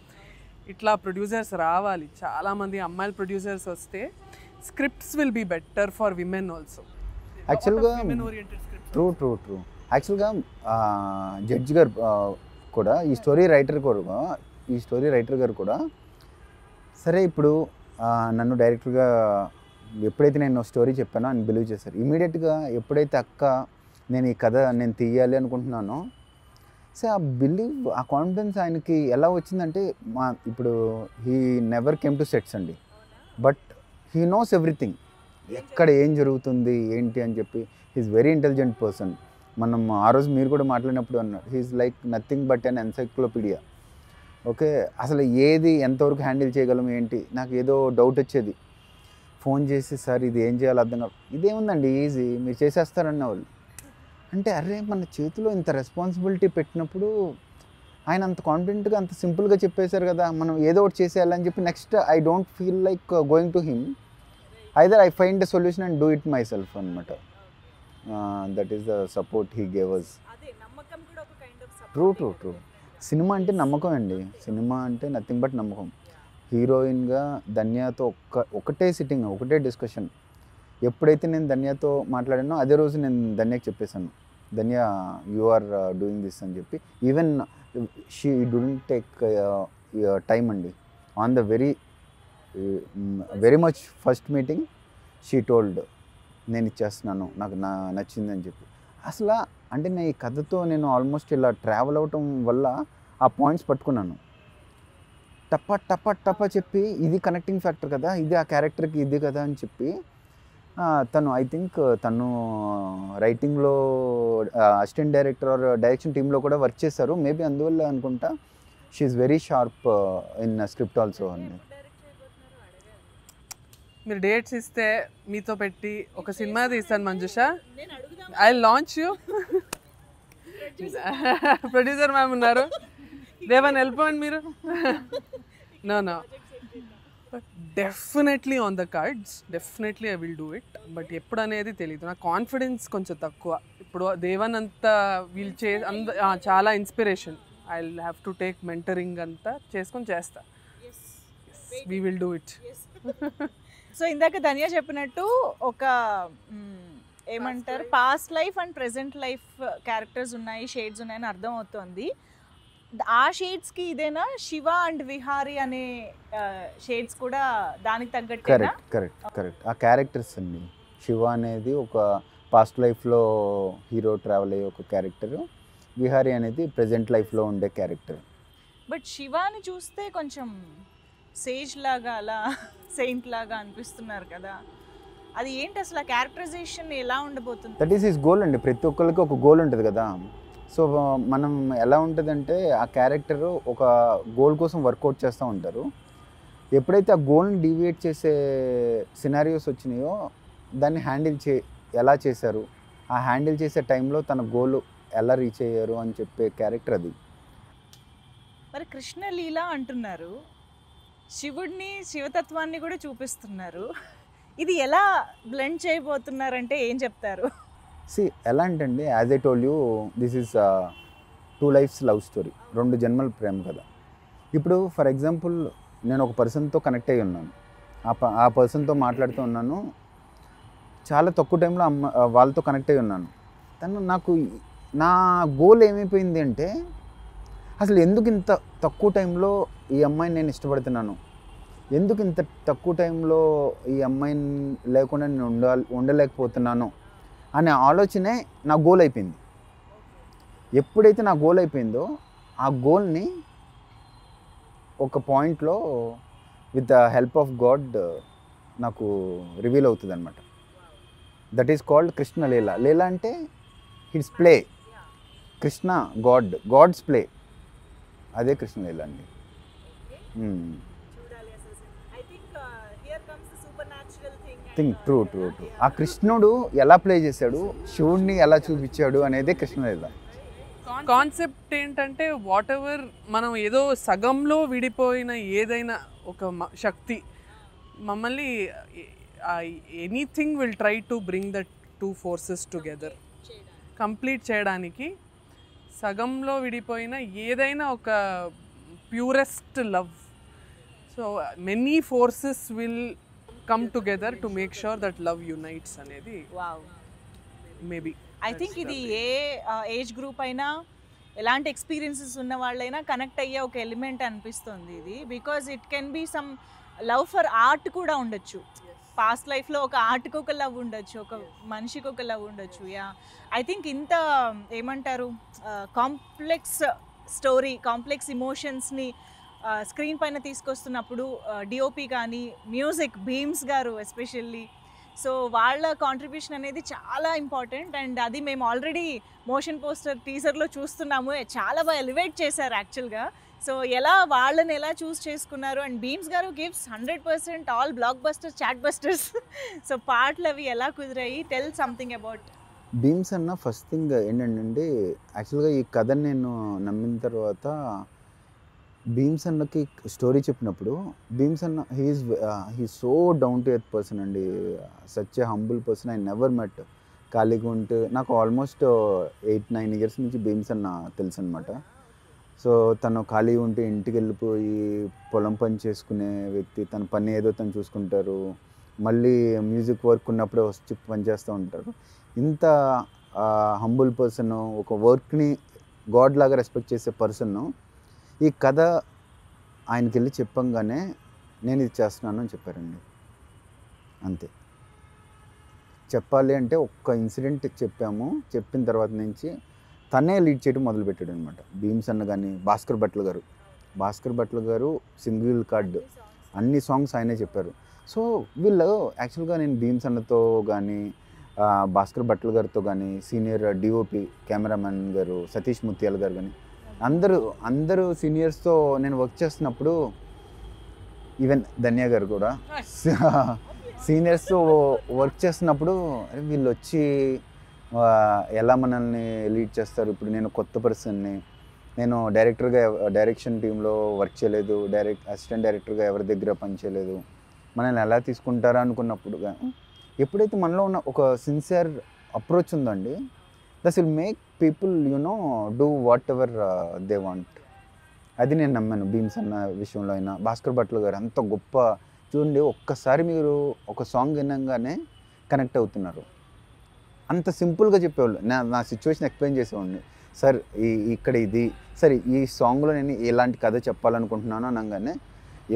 ఇట్లా producers రావాలి, చాలామంది అమ్మాయిల producers వస్తే scripts will be better for women also. Actually true actually judge garu కూడా ఈ story writer గారు కూడా సరే ఇప్పుడు నన్ను డైరెక్ట్గా ఎప్పుడైతే నేను స్టోరీ చెప్పానో ఆయన బిలీవ్ చేశారు. ఇమీడియట్గా ఎప్పుడైతే అక్క నేను ఈ కథ నేను తీయాలి అనుకుంటున్నానో సో ఆ బిలీవ్, ఆ కాన్ఫిడెన్స్ ఆయనకి ఎలా వచ్చిందంటే ఇప్పుడు he never came to sets అండి, బట్ హీ నోస్ ఎవ్రీథింగ్, ఎక్కడ ఏం జరుగుతుంది ఏంటి అని చెప్పి. He's very intelligent person. మనం ఆ రోజు మీరు కూడా మాట్లాడినప్పుడు అన్నారు he's like nothing but an encyclopedia. Okay, అసలు ఏది ఎంతవరకు హ్యాండిల్ చేయగలం ఏంటి, నాకు ఏదో డౌట్ వచ్చేది, ఫోన్ చేసి సార్ ఇది ఏం చేయాలో అర్థం కాదు, ఇదేముందండి ఈజీ మీరు చేసేస్తారన్న వాళ్ళు. అంటే అరే మన చేతిలో ఇంత రెస్పాన్సిబిలిటీ పెట్టినప్పుడు ఆయన అంత కాన్ఫిడెంట్గా అంత సింపుల్గా చెప్పేశారు కదా, మనం ఏదో ఒకటి చేసేయాలని చెప్పి next I don't feel like going to him, either I find a solution and do it myself అనమాట. That is the support he gave us. True cinema అంటే నమ్మకం అండి, సినిమా అంటే నథింగ్ బట్ నమ్మకం. హీరోయిన్గా ధన్యతో ఒకటే సిట్టింగ్, ఒకటే discussion. ఎప్పుడైతే నేను ధన్యతో మాట్లాడానో అదే రోజు నేను ధన్యకి చెప్పేశాను, Dhanya you are doing this అని చెప్పి. Even she don't take time అండి, on the very much first meeting she told నేను ఇచ్చేస్తున్నాను, నాకు నచ్చిందని చెప్పి. అసలు అంటే నేను ఈ కథతో నేను ఆల్మోస్ట్ ఇలా ట్రావెల్ అవటం వల్ల ఆ పాయింట్స్ పట్టుకున్నాను, టప్ప చెప్పి ఇది కనెక్టింగ్ ఫ్యాక్టర్ కదా, ఇది ఆ క్యారెక్టర్కి ఇది కదా అని చెప్పి. తను ఐ థింక్ తను రైటింగ్లో అసిస్టెంట్ డైరెక్టర్ ఆర్ డైరెక్షన్ టీంలో కూడా వర్క్ చేశారు, మేబీ అందువల్ల అనుకుంటా. She's very sharp in script also అండి. మీరు డేట్స్ ఇస్తే మీతో పెట్టి ఒక సినిమా తీస్తాను Manjusha, I launch you. Producer ma'am ఉన్నారు, దేవన్ వెళ్ళిపోండి మీరు. No definitely on the cards, definitely I will do it. But ఎప్పుడు అనేది తెలియదు, నా కాన్ఫిడెన్స్ కొంచెం తక్కువ. ఇప్పుడు దేవన్ అంతా వీళ్ళు చాలా inspiration. I will have to take mentoring అంతా చేసుకొని చేస్తా. We will do it. So ఇందాక ధన్య చెప్పినట్టు ఒక ఏమంటారు past life and present life characters ఉన్నాయి, షేడ్స్ ఉన్నాయని అర్థం అవుతుంది. ఆ షేడ్స్కి ఇదేనా శివ అండ్ విహారీ అనే షేడ్స్ కూడా దానికి తగ్గట్టు? కరెక్ట్ ఆ క్యారెక్టర్స్ అండి. శివ అనేది ఒక పాస్ట్ లైఫ్లో హీరో ట్రావెల్ అయ్యే ఒక క్యారెక్టర్, విహారీ అనేది ప్రజెంట్ లైఫ్లో ఉండే క్యారెక్టర్. బట్ శివాని చూస్తే కొంచెం సేజ్ లాగా అలా సెయింట్ లాగా అనిపిస్తున్నారు కదా, అది ఏంటి అసలు ఆ క్యారెక్టరైజేషన్ ఎలా ఉండబోతుంది? దట్ ఈస్ హిస్ గోల్ అండి. ప్రతి ఒక్కరికి ఒక గోల్ ఉంటుంది కదా. సో మనం ఎలా ఉంటుందంటే ఆ క్యారెక్టర్ ఒక గోల్ కోసం వర్కౌట్ చేస్తూ ఉంటారు. ఎప్పుడైతే ఆ గోల్ని డీవియేట్ చేసే సినారియోస్ వచ్చినాయో దాన్ని ఎలా చేశారు, ఆ హ్యాండిల్ చేసే టైంలో తన గోల్ ఎలా రీచ్ అయ్యారు అని చెప్పే క్యారెక్టర్ అది. మరి కృష్ణలీల అంటున్నారు, శివుడిని శివతత్వాన్ని కూడా చూపిస్తున్నారు, ఇది ఎలా బ్లెండ్ చేయబోతున్నారంటే ఏం చెప్తారు? ఎలా అంటే అండి, as I told you this is 2 lives love story, 2 జన్మల ప్రేమ కథ. ఇప్పుడు ఫర్ ఎగ్జాంపుల్ నేను ఒక పర్సన్తో కనెక్ట్ అయ్యి ఉన్నాను, ఆ పర్సన్తో మాట్లాడుతూ ఉన్నాను, చాలా తక్కువ టైంలో వాళ్ళతో కనెక్ట్ అయ్యి ఉన్నాను. నా గోల్ ఏమైపోయింది అంటే అసలు ఎందుకు ఇంత తక్కువ టైంలో ఈ అమ్మాయిని నేను ఇష్టపడుతున్నాను, ఎందుకు ఇంత తక్కువ టైంలో ఈ అమ్మాయిని లేకుండా నేను ఉండలేకపోతున్నాను అనే ఆలోచనే నా గోల్ అయిపోయింది. ఎప్పుడైతే నా గోల్ అయిపోయిందో ఆ గోల్ని ఒక పాయింట్లో with the help of god నాకు రివీల్ అవుతుంది అనమాట. That is called Krishna leela. Leela అంటే his play, Krishna god's play, అదే కృష్ణ లీల అండి. ట్రూ ఆ కృష్ణుడు ఎలా ప్లే చేశాడు, శివుడిని ఎలా చూపించాడు అనేదే కృష్ణలీల. కాన్సెప్ట్ ఏంటంటే వాట్ ఎవర్ మనం ఏదో సగంలో విడిపోయిన ఏదైనా ఒక శక్తి మమ్మల్ని anything will try to bring the 2 forces together, complete చేయడానికి. సగంలో విడిపోయిన ఏదైనా ఒక purest love so many forces will come together to make sure that love unites అనేది వావ్. మేబీ ఐ థింక్ ఇది ఏ ఏజ్ గ్రూప్ అయినా ఎలాంటి ఎక్స్పీరియన్సెస్ ఉన్న వాళ్ళైనా కనెక్ట్ అయ్యే ఒక ఎలిమెంట్ అనిపిస్తుంది ఇది. Because it can be some love for art కూడా ఉండొచ్చు. పాస్ట్ లైఫ్లో ఒక ఆర్ట్కి ఒక లవ్ ఉండొచ్చు, ఒక మనిషికి ఒక లవ్ ఉండొచ్చు. యా, ఐ థింక్ ఇంత ఏమంటారు కాంప్లెక్స్ స్టోరీ, కాంప్లెక్స్ ఇమోషన్స్ని స్క్రీన్ పైన తీసుకొస్తున్నప్పుడు డిఓపి కానీ మ్యూజిక్ భీమ్స్ గారు ఎస్పెషల్లీ, సో వాళ్ళ కాంట్రిబ్యూషన్ అనేది చాలా ఇంపార్టెంట్. అండ్ అది మేము ఆల్రెడీ మోషన్ పోస్టర్ టీజర్లో చూస్తున్నాము, చాలా బాగా ఎలివేట్ చేశారు యాక్చువల్గా. సో వాళ్ళని ఎలా చూస్ చేసుకున్నారు? And Bheems garu gives 100% all blockbusters, chartbusters. So పాటలు అవి ఎలా కుదిరాయి? Tell something about. భీమ్స్ అన్న ఫస్ట్ థింగ్ ఏంటంటే యాక్చువల్గా ఈ కథని నేను నమ్మిన తర్వాత భీమ్స్ అన్నకి స్టోరీ చెప్పినప్పుడు భీమ్స్ అన్న he so down to earth person అండి. Such a humble person. I never met. ఖాళీగా ఉంటే నాకు ఆల్మోస్ట్ 8-9 ఇయర్స్ నుంచి భీమ్స్ అన్న తెలుసు అనమాట. సో తను ఖాళీ ఉంటే ఇంటికి వెళ్ళిపోయి పొలం పని చేసుకునే వ్యక్తి. తన పని ఏదో తను చూసుకుంటారు, మళ్ళీ మ్యూజిక్ వర్క్ ఉన్నప్పుడే వచ్చి పని చేస్తూ ఉంటారు. ఇంత హంబుల్ పర్సన్, ఒక వర్క్ని గాడ్ లాగా రెస్పెక్ట్ చేసే పర్సన్ ఈ కథ ఆయనకి వెళ్ళి చెప్పంగానే నేను ఇది చేస్తున్నాను అని చెప్పారండి. అంతే. చెప్పాలి అంటే ఒక్క ఇన్సిడెంట్ చెప్పాము, చెప్పిన తర్వాత నుంచి తనే లీడ్ చేయడం మొదలుపెట్టాడు అనమాట. భీమ్స్ అన్న కానీ భాస్కర్ భట్ల గారు సింగిల్ కార్డ్ అన్ని సాంగ్స్ ఆయనే చెప్పారు. సో వీళ్ళు యాక్చువల్గా నేను భీమ్స్ అన్నతో కానీ భాస్కర్ భట్ల గారితో కానీ సీనియర్ డిఓపి కెమెరామెన్ గారు సతీష్ ముత్యాల గారు కానీ అందరూ సీనియర్స్తో నేను వర్క్ చేస్తున్నప్పుడు, ఈవెన్ ధన్య గారు కూడా సీనియర్స్తో వర్క్ చేస్తున్నప్పుడు వీళ్ళు వచ్చి ఎలా మనల్ని లీడ్ చేస్తారు. ఇప్పుడు నేను కొత్త పర్సన్ని, నేను డైరెక్షన్ టీంలో వర్క్ చేయలేదు, అసిస్టెంట్ డైరెక్టర్గా ఎవరి దగ్గర పని చేయలేదు, మనల్ని ఎలా తీసుకుంటారా అనుకున్నప్పుడు ఎప్పుడైతే మనలో ఉన్న ఒక సిన్సియర్ అప్రోచ్ ఉందండి, that will make people do what ever they want. అది నేను నమ్మాను భీమ్స్ అన్న విషయంలో అయినా. భాస్కర్ భట్ల గారు అంత గొప్ప. చూడండి, ఒక్కసారి మీరు ఒక సాంగ్ వినగానే కనెక్ట్ అవుతున్నారు. అంత సింపుల్గా చెప్పేవాళ్ళు. నా సిచ్యువేషన్ ఎక్స్ప్లెయిన్ చేసేవాడిని. సార్ ఇక్కడ ఇది, సరే ఈ సాంగ్లో నేను ఎలాంటి కథ చెప్పాలనుకుంటున్నాను అనగానే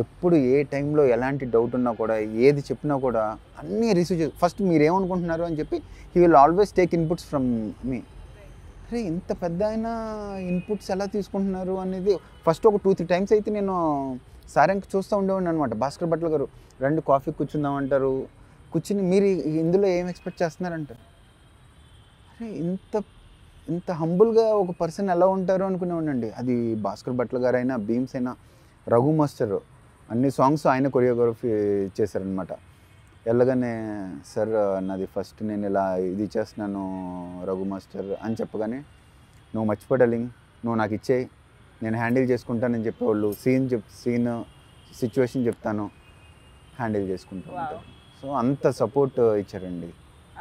ఎప్పుడు ఏ టైంలో ఎలాంటి డౌట్ ఉన్నా కూడా ఏది చెప్పినా కూడా అన్నీ రిసీవ్ చేసి ఫస్ట్ మీరు ఏమనుకుంటున్నారు అని చెప్పి he will always take inputs from మీ. అరే ఇంత పెద్ద అయినా ఇన్పుట్స్ ఎలా తీసుకుంటున్నారు అనేది ఫస్ట్ ఒక 2-3 టైమ్స్ అయితే నేను సారంకి చూస్తూ ఉండేవాడిని అనమాట. భాస్కర్ భట్ల గారు రండి కాఫీ కూర్చుందామంటారు, కూర్చుని మీరు ఇందులో ఏం ఎక్స్పెక్ట్ చేస్తున్నారంటారు. అరే ఇంత హంబుల్గా ఒక పర్సన్ ఎలా ఉంటారు అనుకునేవాడినండి. అది భాస్కర్ భట్ల గారు అయినా భీమ్స్ అయినా. రఘు మాస్టర్ అన్ని సాంగ్స్ ఆయన కొరియోగ్రఫీ చేశారనమాట. వెళ్ళగానే సార్ నాది ఫస్ట్ నేను ఇలా ఇది చేస్తున్నాను రఘు మాస్టర్ అని చెప్పగానే, నువ్వు మర్చిపోడాలి, నువ్వు నాకు ఇచ్చేయి, నేను హ్యాండిల్ చేసుకుంటానని చెప్పేవాళ్ళు. సీన్ సిచ్యువేషన్ చెప్తాను, హ్యాండిల్ చేసుకుంటాను. సో అంత సపోర్ట్ ఇచ్చారండి.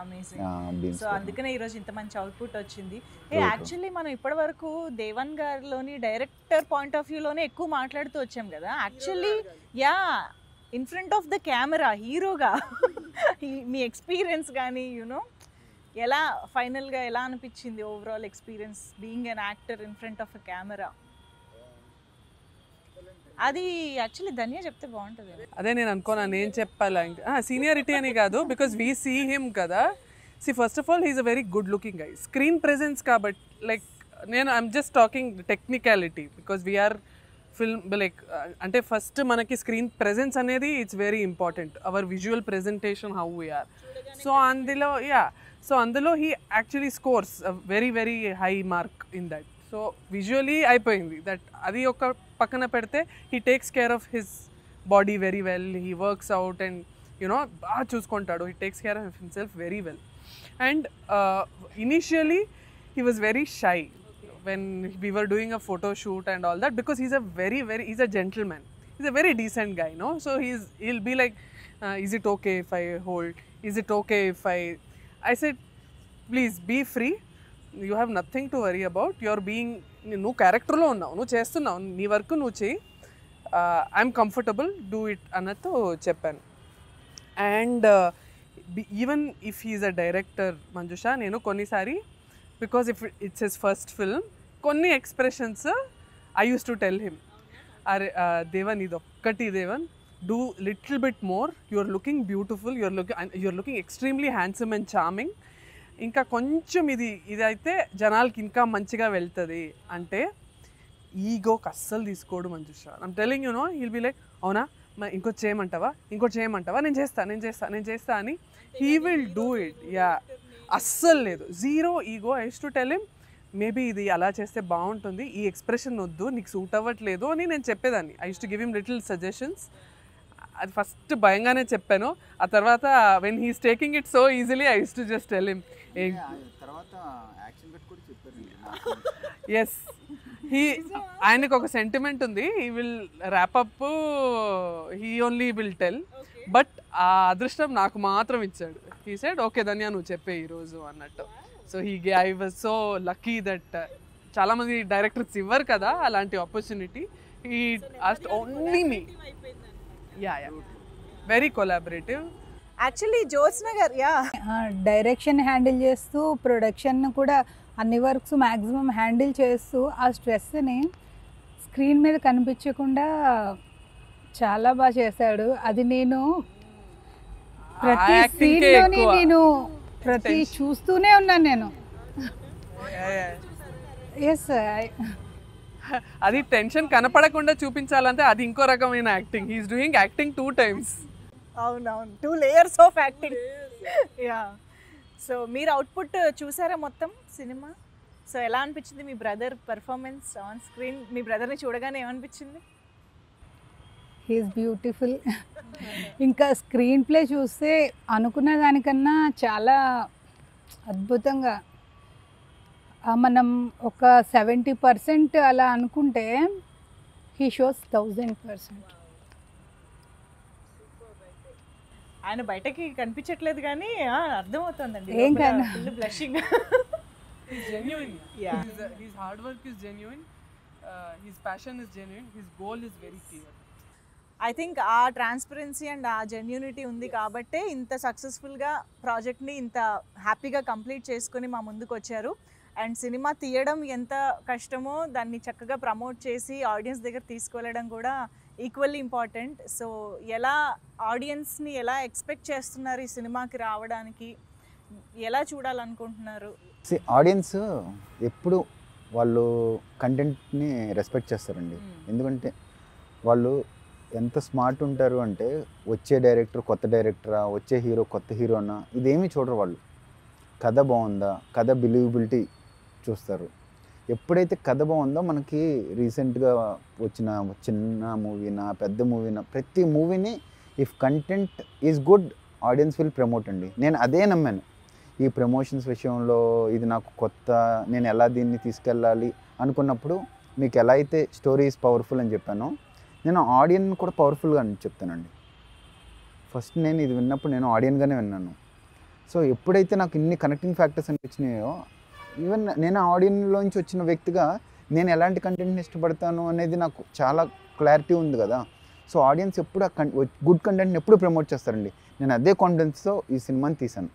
అమేజింగ్. సో అందుకనే ఈరోజు ఇంత మంచి అవుట్పుట్ వచ్చింది. యాక్చువల్లీ మనం ఇప్పటివరకు దేవన్ గారిలోని డైరెక్టర్ పాయింట్ ఆఫ్ వ్యూలోనే ఎక్కువ మాట్లాడుతూ వచ్చాం కదా. Actually in front of the camera హీరోగా మీ ఎక్స్పీరియన్స్ కానీ ఎలా ఫైనల్గా ఎలా అనిపించింది overall experience being an actor in front of a camera? అది యాక్చువల్లీ ధన్య చెప్తే బాగుంటుంది. అదే నేను అనుకోను ఏం చెప్పాలి. సీనియారిటీ అని కాదు, బికాజ్ వీ సీ హిమ్ కదా. First of all he's a very good looking guy. Screen presence కాబట్టి like I'm just talking technicality because we're film like అంటే ఫస్ట్ మనకి స్క్రీన్ ప్రెజెన్స్ అనేది it's very important. Our visual presentation how we are. So అందులో he actually scores very very high mark in that. So visually అయిపోయింది that. అది ఒక పక్కన పెడితే he takes care of his body very well, he works out and బాగా చూసుకుంటాడు. He takes care of himself very well. And initially he was very shy when we were doing a photo shoot and all that, because he's a gentleman, he's a very decent guy, no? So he'll be like, is it okay if I hold, is it okay if I said please be free, you have nothing to worry about, you're being, నువ్వు క్యారెక్టర్లో ఉన్నావు, నువ్వు చేస్తున్నావు, నీ work నువ్వు చేయి, I'm comfortable do it అన్నట్టు చెప్పాను. And even if he's a director Manjusha, నేను కొన్నిసారి because if it's his first film కొన్ని expressions I use to tell him, అరే దేవన్ ఇది ఒక్కటి Devan, do little bit more, you're looking beautiful, you're looking extremely handsome and charming, ఇంకా కొంచెం ఇది అయితే జనాలకి ఇంకా మంచిగా వెళ్తుంది అంటే ఈగోకి అస్సలు తీసుకోడు Manjusha. I'm telling you know, he'll be like అవునా ఇంకోటి చేయమంటావా నేను చేస్తా అని he will do it. Yeah, అస్సలు లేదు, zero ego. I use to tell him maybe ఇది అలా చేస్తే బాగుంటుంది, ఈ ఎక్స్ప్రెషన్ వద్దు, నీకు సూట్ అవ్వట్లేదు అని నేను చెప్పేదాన్ని. I use to give him little suggestions. అది ఫస్ట్ భయంగానే చెప్పాను, ఆ తర్వాత when he's taking it so easily I use to just tell him. Yes, ఆయనకు ఒక సెంటిమెంట్ ఉంది, he will wrap up, he only will tell, but ఆ అదృష్టం నాకు మాత్రం ఇచ్చాడు. హీ సెడ్ ఓకే ధన్య నువ్వు చెప్పే ఈరోజు అన్నట్టు. So I was so lucky that చాలామంది డైరెక్టర్స్ ఇవ్వరు కదా అలాంటి opportunity. He asked only me. Yeah, very collaborative. Actually Jyotsna గారు డైరెక్షన్ హ్యాండిల్ చేస్తూ ప్రొడక్షన్ కూడా అన్ని వర్క్స్ మ్యాక్సిమం హ్యాండిల్ చేస్తూ ఆ స్ట్రెస్ని స్క్రీన్ మీద కనిపించకుండా చాలా బాగా చేశాడు. అది నేను ప్రతి సీన్లోని నేను చూస్తూనే ఉన్నాను నేను. ఎస్, అది టెన్షన్ కనపడకుండా చూపించాలంటే అది ఇంకో రకమైన acting. He's doing acting 2 times. అవునవును, 2 layers of acting. Yeah, so మీరు అవుట్పుట్ చూసారా మొత్తం సినిమా? సో ఎలా అనిపించింది మీ బ్రదర్ పర్ఫార్మెన్స్ ఆన్ స్క్రీన్? మీ బ్రదర్ని చూడగానే ఏమనిపించింది? He's beautiful. ఇంకా స్క్రీన్ ప్లే చూస్తే అనుకున్న దానికన్నా చాలా అద్భుతంగా, మనం ఒక 70% అలా అనుకుంటే హీ షోస్ 1000%. ఆయన బయటకి కనిపించట్లేదు కానీ అర్థమవుతుందండి, ఏం కాదు, full blushing. He's genuine. Yeah. His hard work is genuine. His passion is genuine. His goal is very clear. I think ఆ ట్రాన్స్పరెన్సీ అండ్ ఆ జెన్యూనిటీ ఉంది కాబట్టే ఇంత సక్సెస్ఫుల్గా ప్రాజెక్ట్ని ఇంత హ్యాపీగా కంప్లీట్ చేసుకొని మా ముందుకు వచ్చారు. అండ్ సినిమా తీయడం ఎంత కష్టమో దాన్ని చక్కగా ప్రమోట్ చేసి ఆడియన్స్ దగ్గర తీసుకువెళ్ళడం కూడా ఈక్వల్లీ ఇంపార్టెంట్. సో ఎలా ఆడియన్స్ని ఎలా ఎక్స్పెక్ట్ చేస్తున్నారు ఈ సినిమాకి రావడానికి, ఎలా చూడాలనుకుంటున్నారు? ఆడియన్స్ ఎప్పుడు వాళ్ళు కంటెంట్ని రెస్పెక్ట్ చేస్తారండి. ఎందుకంటే వాళ్ళు ఎంత స్మార్ట్ ఉంటారు అంటే వచ్చే డైరెక్టర్ కొత్త డైరెక్టరా, వచ్చే హీరో కొత్త హీరోనా, ఇదేమీ చూడరు వాళ్ళు. కథ బాగుందా, కథ బిలీవబిలిటీ చూస్తారు. ఎప్పుడైతే కథ బాగుందో, మనకి రీసెంట్గా వచ్చిన చిన్న మూవీనా పెద్ద మూవీనా ప్రతి మూవీని if content is good audience will promote అండి. నేను అదే నమ్మాను ఈ ప్రమోషన్స్ విషయంలో. ఇది నాకు కొత్త, నేను ఎలా దీన్ని తీసుకెళ్ళాలి అనుకున్నప్పుడు మీకు ఎలా అయితే స్టోరీ ఈజ్ పవర్ఫుల్ అని చెప్పానో, నేను ఆడియన్ కూడా పవర్ఫుల్గా అని చెప్తానండి. ఫస్ట్ నేను ఇది విన్నప్పుడు నేను ఆడియన్గానే విన్నాను. సో ఎప్పుడైతే నాకు ఇన్ని కనెక్టింగ్ ఫ్యాక్టర్స్ అనిపించినాయో, ఈవెన్ నేను ఆడియన్లోంచి వచ్చిన వ్యక్తిగా నేను ఎలాంటి కంటెంట్ని ఇష్టపడతాను అనేది నాకు చాలా క్లారిటీ ఉంది కదా. సో ఆడియన్స్ ఎప్పుడు గుడ్ కంటెంట్ని ఎప్పుడు ప్రమోట్ చేస్తారండి. నేను అదే కాన్ఫిడెన్స్తో ఈ సినిమాని తీశాను.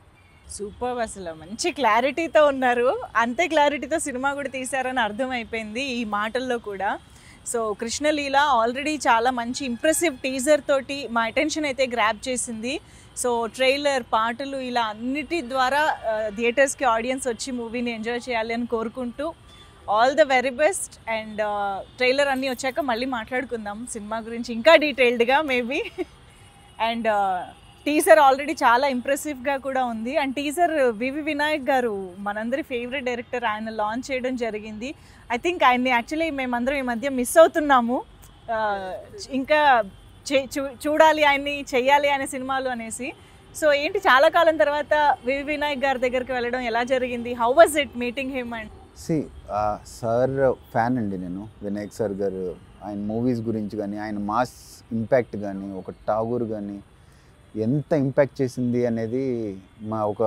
సూపర్, అసలు మంచి క్లారిటీతో ఉన్నారు. అంతే క్లారిటీతో సినిమా కూడా తీశారని అర్థమైపోయింది ఈ మాటల్లో కూడా. సో కృష్ణలీల ఆల్రెడీ చాలా మంచి ఇంప్రెసివ్ టీజర్ తోటి మా అటెన్షన్ అయితే గ్రాబ్ చేసింది. సో ట్రైలర్, పాటలు ఇలా అన్నిటి ద్వారా థియేటర్స్కి ఆడియన్స్ వచ్చి మూవీని ఎంజాయ్ చేయాలి అని కోరుకుంటూ all the very best. And trailer అన్నీ వచ్చాక మళ్ళీ మాట్లాడుకుందాం సినిమా గురించి ఇంకా డీటెయిల్డ్గా మేబీ. అండ్ టీజర్ ఆల్రెడీ చాలా ఇంప్రెసివ్గా కూడా ఉంది. అండ్ టీజర్ వివి వినాయక్ గారు మనందరి ఫేవరెట్ డైరెక్టర్, ఆయన లాంచ్ చేయడం జరిగింది. ఐ థింక్ ఆయన్ని యాక్చువల్లీ మేమందరం ఈ మధ్య మిస్ అవుతున్నాము. ఇంకా చూడాలి ఆయన్ని, చెయ్యాలి అనే సినిమాలు అనేసి. సో ఏంటి చాలా కాలం తర్వాత వివి వినాయక్ గారి దగ్గరికి వెళ్ళడం ఎలా జరిగింది? How was it meeting him? And sir fan అండి నేను, వినాయక్ సార్ గారు. ఆయన మూవీస్ గురించి కానీ, ఆయన మాస్ ఇంపాక్ట్ కానీ, ఒక ఠాగూర్ కానీ ఎంత ఇంపాక్ట్ చేసింది అనేది, మా ఒక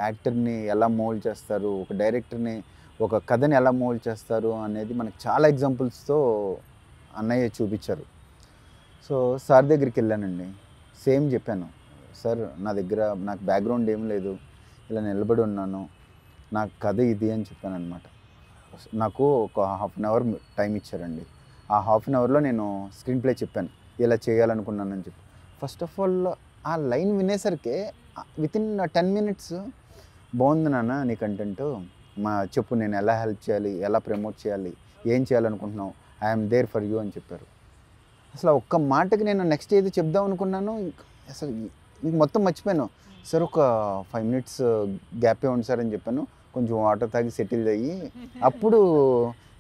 యాక్టర్ని ఎలా మోల్డ్ చేస్తారు, ఒక డైరెక్టర్ని, ఒక కథని ఎలా మోల్డ్ చేస్తారు అనేది మనకు చాలా ఎగ్జాంపుల్స్తో అన్నయ్య చూపించారు. సో సార్ దగ్గరికి వెళ్ళానండి, సేమ్ చెప్పాను, సార్ నా దగ్గర నాకు బ్యాక్గ్రౌండ్ ఏం లేదు, ఇలా నిలబడి ఉన్నాను, నాకు కథ ఇది అని చెప్పాను అనమాట. నాకు ఒక హాఫ్ అన్ అవర్ టైం ఇచ్చారండి. ఆ హాఫ్ అన్ అవర్లో నేను స్క్రీన్ ప్లే చెప్పాను, ఇలా చేయాలనుకున్నానని చెప్పి. ఫస్ట్ ఆఫ్ ఆల్ ఆ లైన్ వినేసరికి వితిన్ 10 minutes బాగుంది నాన్న నీ కంటెంట్, చెప్పు నేను ఎలా హెల్ప్ చేయాలి, ఎలా ప్రమోట్ చేయాలి, ఏం చేయాలనుకుంటున్నావు, ఐఎమ్ దేర్ ఫర్ యూ అని చెప్పారు. అసలు ఒక్క మాటకి నేను నెక్స్ట్ ఏది చెప్దాం అనుకున్నాను, అసలు మొత్తం మర్చిపోయాను. సార్ ఒక 5 minutes గ్యాప్ ఇవ్వండి సార్ అని చెప్పాను. కొంచెం వాటర్ తాగి సెటిల్ అయ్యి అప్పుడు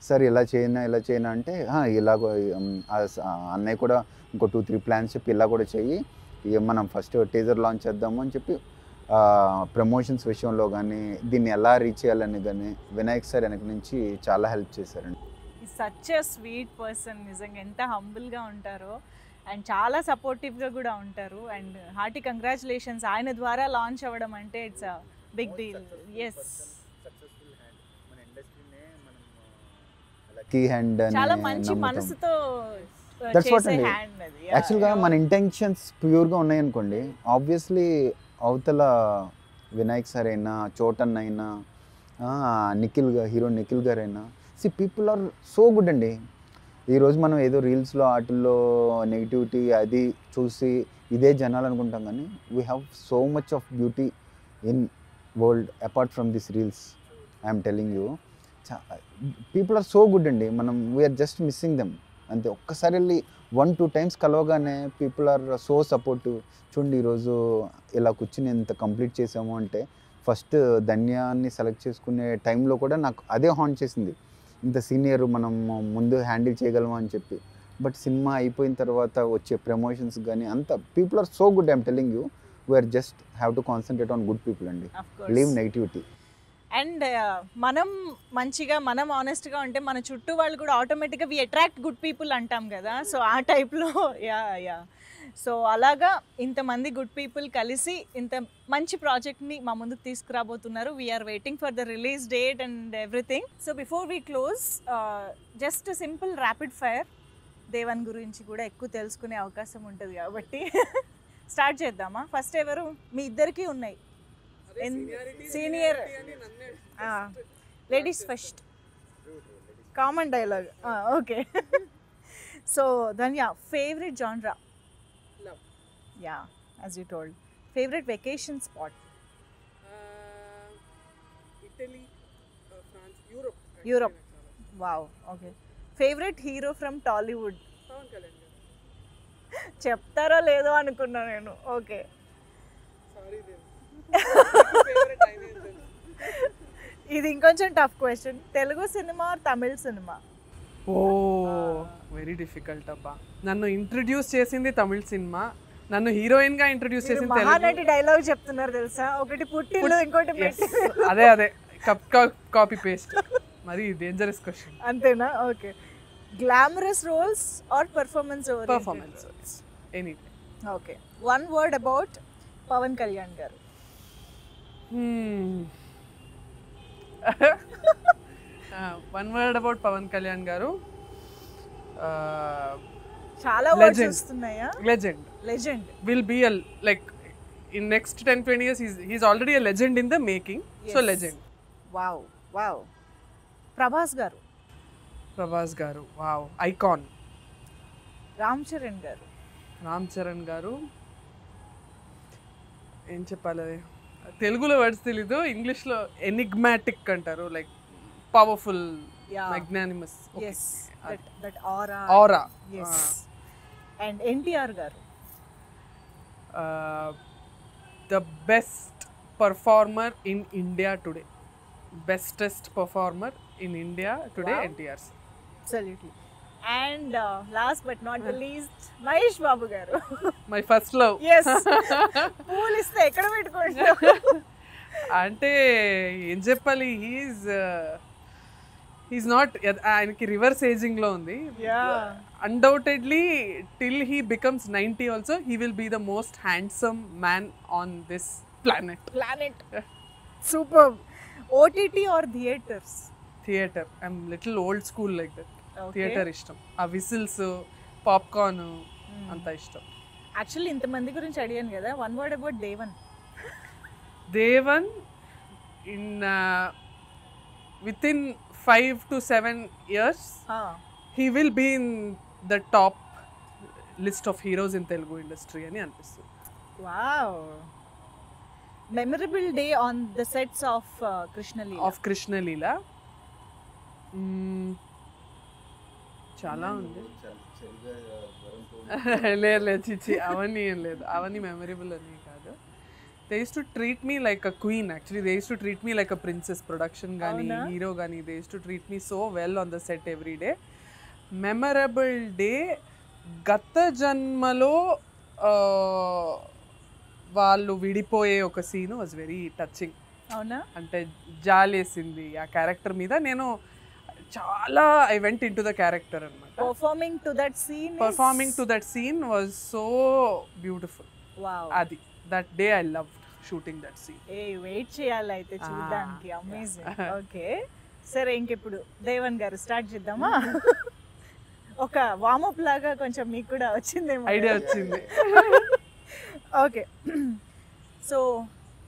సార్ ఇలా చేయనా అంటే ఇలాగ అన్నయ్య కూడా ఇంకో 2-3 ప్లాన్స్ చెప్పి ఇలా కూడా చెయ్యి, మనం ఫస్ట్ టీజర్ లాంచ్ చేద్దాము అని చెప్పి ప్రమోషన్స్ విషయంలో కానీ దీన్ని ఎలా రీచ్ చేయాలని కానీ వినాయక్ సార్ వెనక నుంచి చాలా హెల్ప్ చేశారండి. సచ్ ఎ స్వీట్ పర్సన్, నిజంగా ఎంత హంబుల్గా ఉంటారో అండ్ చాలా సపోర్టివ్గా కూడా ఉంటారు. అండ్ హార్టీ కంగ్రాచులేషన్స్, ఆయన ద్వారా లాంచ్ అవ్వడం అంటే it's a big deal. Yes, lucky hand చాలా మంచి మనసుతో దట్స్ వాట్ చేసే అండి. హ్యాండ్ అది. యాక్చువల్గా మన ఇంటెన్షన్స్ ప్యూర్గా ఉన్నాయనుకోండి, ఆబ్వియస్లీ అవతల వినాయక్ సార్ అయినా, చోటన్ అయినా, హీరో నిఖిల్ గారు అయినా, పీపుల్ ఆర్ సో గుడ్ అండి. ఈరోజు మనం ఏదో రీల్స్లో వాటిల్లో నెగిటివిటీ అది చూసి ఇదే జనాలు అనుకుంటాం, కానీ we have so much of beauty in world apart from this reels. I'm telling you, people are so good అండి. మనం వీఆర్ జస్ట్ మిస్సింగ్ దెమ్ అంతే. ఒక్కసారి వెళ్ళి 1-2 times కలవగానే పీపుల్ ఆర్ సో సపోర్టివ్. చూడండి ఈరోజు ఇలా కూర్చుని ఎంత కంప్లీట్ చేసాము అంటే, ఫస్ట్ ధన్యాన్ని సెలెక్ట్ చేసుకునే టైంలో కూడా నాకు అదే హాంట్ చేసింది, ఇంత సీనియర్ మనం ముందు హ్యాండిల్ చేయగలమా అని చెప్పి. బట్ సినిమా అయిపోయిన తర్వాత వచ్చే ప్రమోషన్స్ కానీ అంత people are so good. I'm telling you, we're just have to concentrate on good people అండి, లీవ్ నెగిటివిటీ. అండ్ మనం మంచిగా, మనం ఆనెస్ట్గా ఉంటే మన చుట్టూ వాళ్ళు కూడా ఆటోమేటిక్గా వి అట్రాక్ట్ గుడ్ పీపుల్ అంటాం కదా. సో ఆ టైప్లో యా సో అలాగా ఇంతమంది గుడ్ పీపుల్ కలిసి ఇంత మంచి ప్రాజెక్ట్ని మా ముందుకు తీసుకురాబోతున్నారు. We're waiting for the release date and everything. So before we close, just simple rapid fire, Devan గురించి కూడా ఎక్కువ తెలుసుకునే అవకాశం ఉంటుంది కాబట్టి స్టార్ట్ చేద్దామా? ఫస్ట్ ఎవరు? మీ ఇద్దరికి ఉన్నాయి senior, ladies first, common dialogue. Okay, so Dhanya, favourite genre? Yeah, as you told. Favourite vacation spot? Italy, France, Europe. Europe, wow. Okay, favourite hero from Tollywood? Pavan Kalyan garu. చెప్తారో లేదో అనుకున్నా నేను. ఓకే, సారీ ఇది ఇంకొంచెం tough question. Telugu cinema or Tamil cinema? Oh very difficult అబ్బా. నన్ను introduce చేసింది Tamil cinema, నన్ను హీరోయిన్ గా ఇంట్రడ్యూస్ చేసింది తెలుగు. మహానటి డైలాగ్ చెప్తున్నారు తెలుసా, ఒకటి పుట్టిల్లు ఇంకోటి పెట్టి. అదే కాపీ పేస్ట్. మరి డేంజరస్ క్వశ్చన్. అంతేనా? Okay, glamorous roles or performance? Performance any. Okay, one word about Pawan Kalyan garu? One word about Pawan Kalyan garu, చాలా వర్డ్స్ వస్తున్నాయా? Legend. Legend will be a, like in next 10-20 years he's already a legend in the making. So legend. Wow. Prabhas గారు? ప్రభాస్ గారు, wow, icon. Ram Charan గారు? రామ్ చరణ్ గారు ఏం చెప్పాలి, తెలుగులో words తెలీదు, ఇంగ్లీష్లో ఎనిగ్మాటిక్ అంటారు, like powerful, magnanimous. Yes, that aura. Yes. And NTR garu? The best performer in India today. Bestest performer in India today. Wow. NTR. Absolutely. And last but not the least, Mahesh Babu garu? My first love. Yes. పూలు ఇస్తే ఎక్కడ పెట్టుకుంటావు? అంటే ఏం చెప్పాలి, he's not, ఆయనకి reverse ageing లో ఉంది. Undoubtedly till he becomes 90 also he will be the most handsome man on this planet. Superb. OTT or theaters? Theater. I'm little old school like that. Okay. Theater ishtam. A whistles, popcorn, అంత ఇష్టం. Actually ఇంతమంది గురించి అడిగాను కదా, one word about Devan. Devan in within 5 to 7 years he will be in the top list of heroes in Telugu industry అని అనిపిస్తుంది. Wow. Memorable day on the sets of Krishna Leela చాలా ఉంది. లేదు చిచ్చి అవన్నీ ఏం లేదు, అవన్నీ మెమరబుల్ అని కాదు. They use to treat me like a queen. Actually they use to treat me like a princess. Production కానీ హీరో కానీ they use to treat me so well on the set every day. Memorable day గత జన్మలో వాళ్ళు విడిపోయే ఒక scene was very touching. అవునా? అంటే జాలేసింది ఆ క్యారెక్టర్ మీద. నేను చాలా I went into the character అనమాట. Performing to that scene was so beautiful. అది that day I love shooting that scene. Wait చేయాలి అయితే చూడడానికి. అమేజింగ్. ఓకే సరే, ఇంకెప్పుడు దేవన్ గారు స్టార్ట్ చేద్దామా? ఒక వార్మప్ లాగా కొంచెం మీకు కూడా వచ్చిందేమో ఐడియా వచ్చింది. ఓకే, సో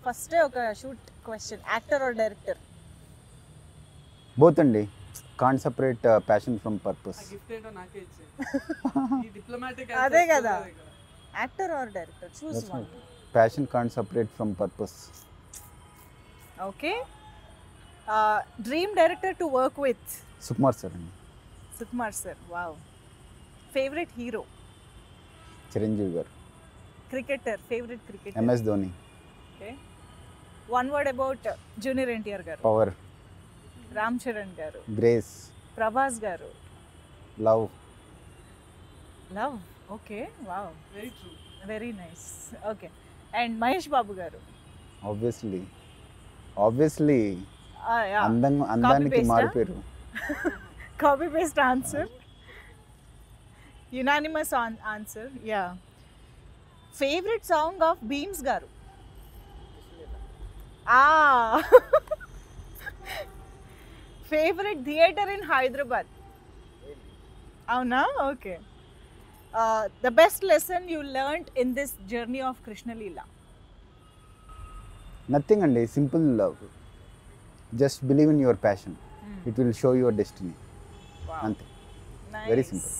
ఫస్ట్ ఒక shoot question, actor or director? Both అండి. Can't separate passion from purpose. అదే కదా, actor or director, choose one. Passion can't separate from purpose. Okay, dream director to work with? Sukumar sir అండి. Sukumar sir, wow. Favourite hero? Chiranjeevi garu. Cricketer, favourite cricketer? MS Dhoni. Okay, one word about junior NTR garu? Power. Ram Charan garu? Grace. Prabhas garu? Love. Okay, wow, very nice. Okay, and Mahesh Babu garu? Obviously అందానికి మారిపోయారు. Copy paste answer, unanimous answer. Yeah. Favourite song of Bheems garu? Favourite theatre in Hyderabad? అవునా? Okay. The best lesson you learned in this journey of Krishna Leela? Nothing అండి, simple love. Just believe in your passion, it will show your destiny. అంతే, very simple.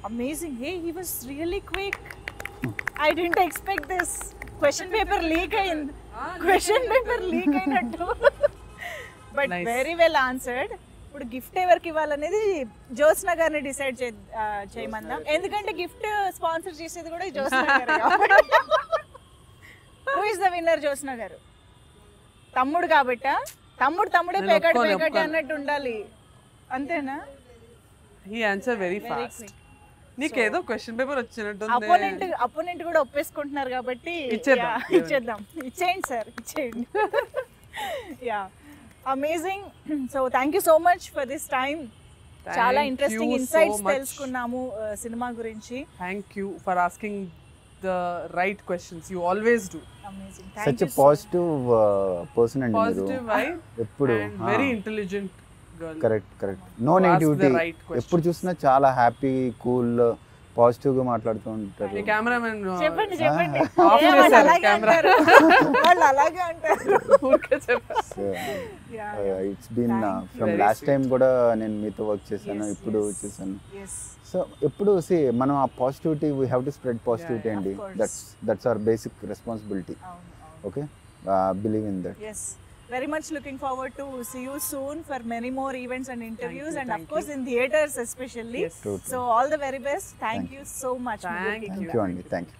Amazing. Hey, he was really quick. I didn't expect this. Question paper leak అయింది, అయినట్టు. But very well answered. ఇప్పుడు gift ఎవరికి ఇవ్వాలనేది జ్యోత్స్న గారిని decide చేయమందాం, ఎందుకంటే gift sponsor చేసేది కూడా జ్యోత్స్న గారు. Who is the winner? Jyotsna గారు. తమ్ముడు కాబట్టా? తమ్ముడే పేకాడి అన్నట్టు ఉండాలి, అంతేనా? He answer very fast. నీకేదో క్వశ్చన్ పేపర్ వచ్చినట్టు. అపోనెంట్ కూడా ఒప్పేసుకుంటున్నారు కాబట్టి ఇచ్చేద్దాం. ఇచ్చేయండి సార్, ఇచ్చేయండి. Yeah, amazing. So thank you so much for this time. చాలా ఇంట్రెస్టింగ్ ఇన్సైట్స్ తెలుసుకున్నాము సినిమా గురించి. Thank you for asking the right questions. You always do. Amazing. Such a positive person and positive vibe. eppudu very intelligent girl. Correct. No negativity. eppudu chusna chaala happy, cool, positive గా మాట్లాడుతూ ఉంటారు. ఈ cameraman చెప్పండి of చేశారు camera. వాళ్ళు అలాగే అంటారు. ఊరికే చెప్పారు. It's been from last time కూడా నేను మీతో వర్క్ చేశాను, ఇప్పుడు చేశాను. సో ఎప్పుడు మనం ఆ positivity, we have to spread positivity అండి. That's our basic responsibility. Okay, believe in that. Very much looking forward to see you soon for many more events and interviews, and of course in theaters especially. So all the very best. Thank you so much. Thank you, Andy. Thank you.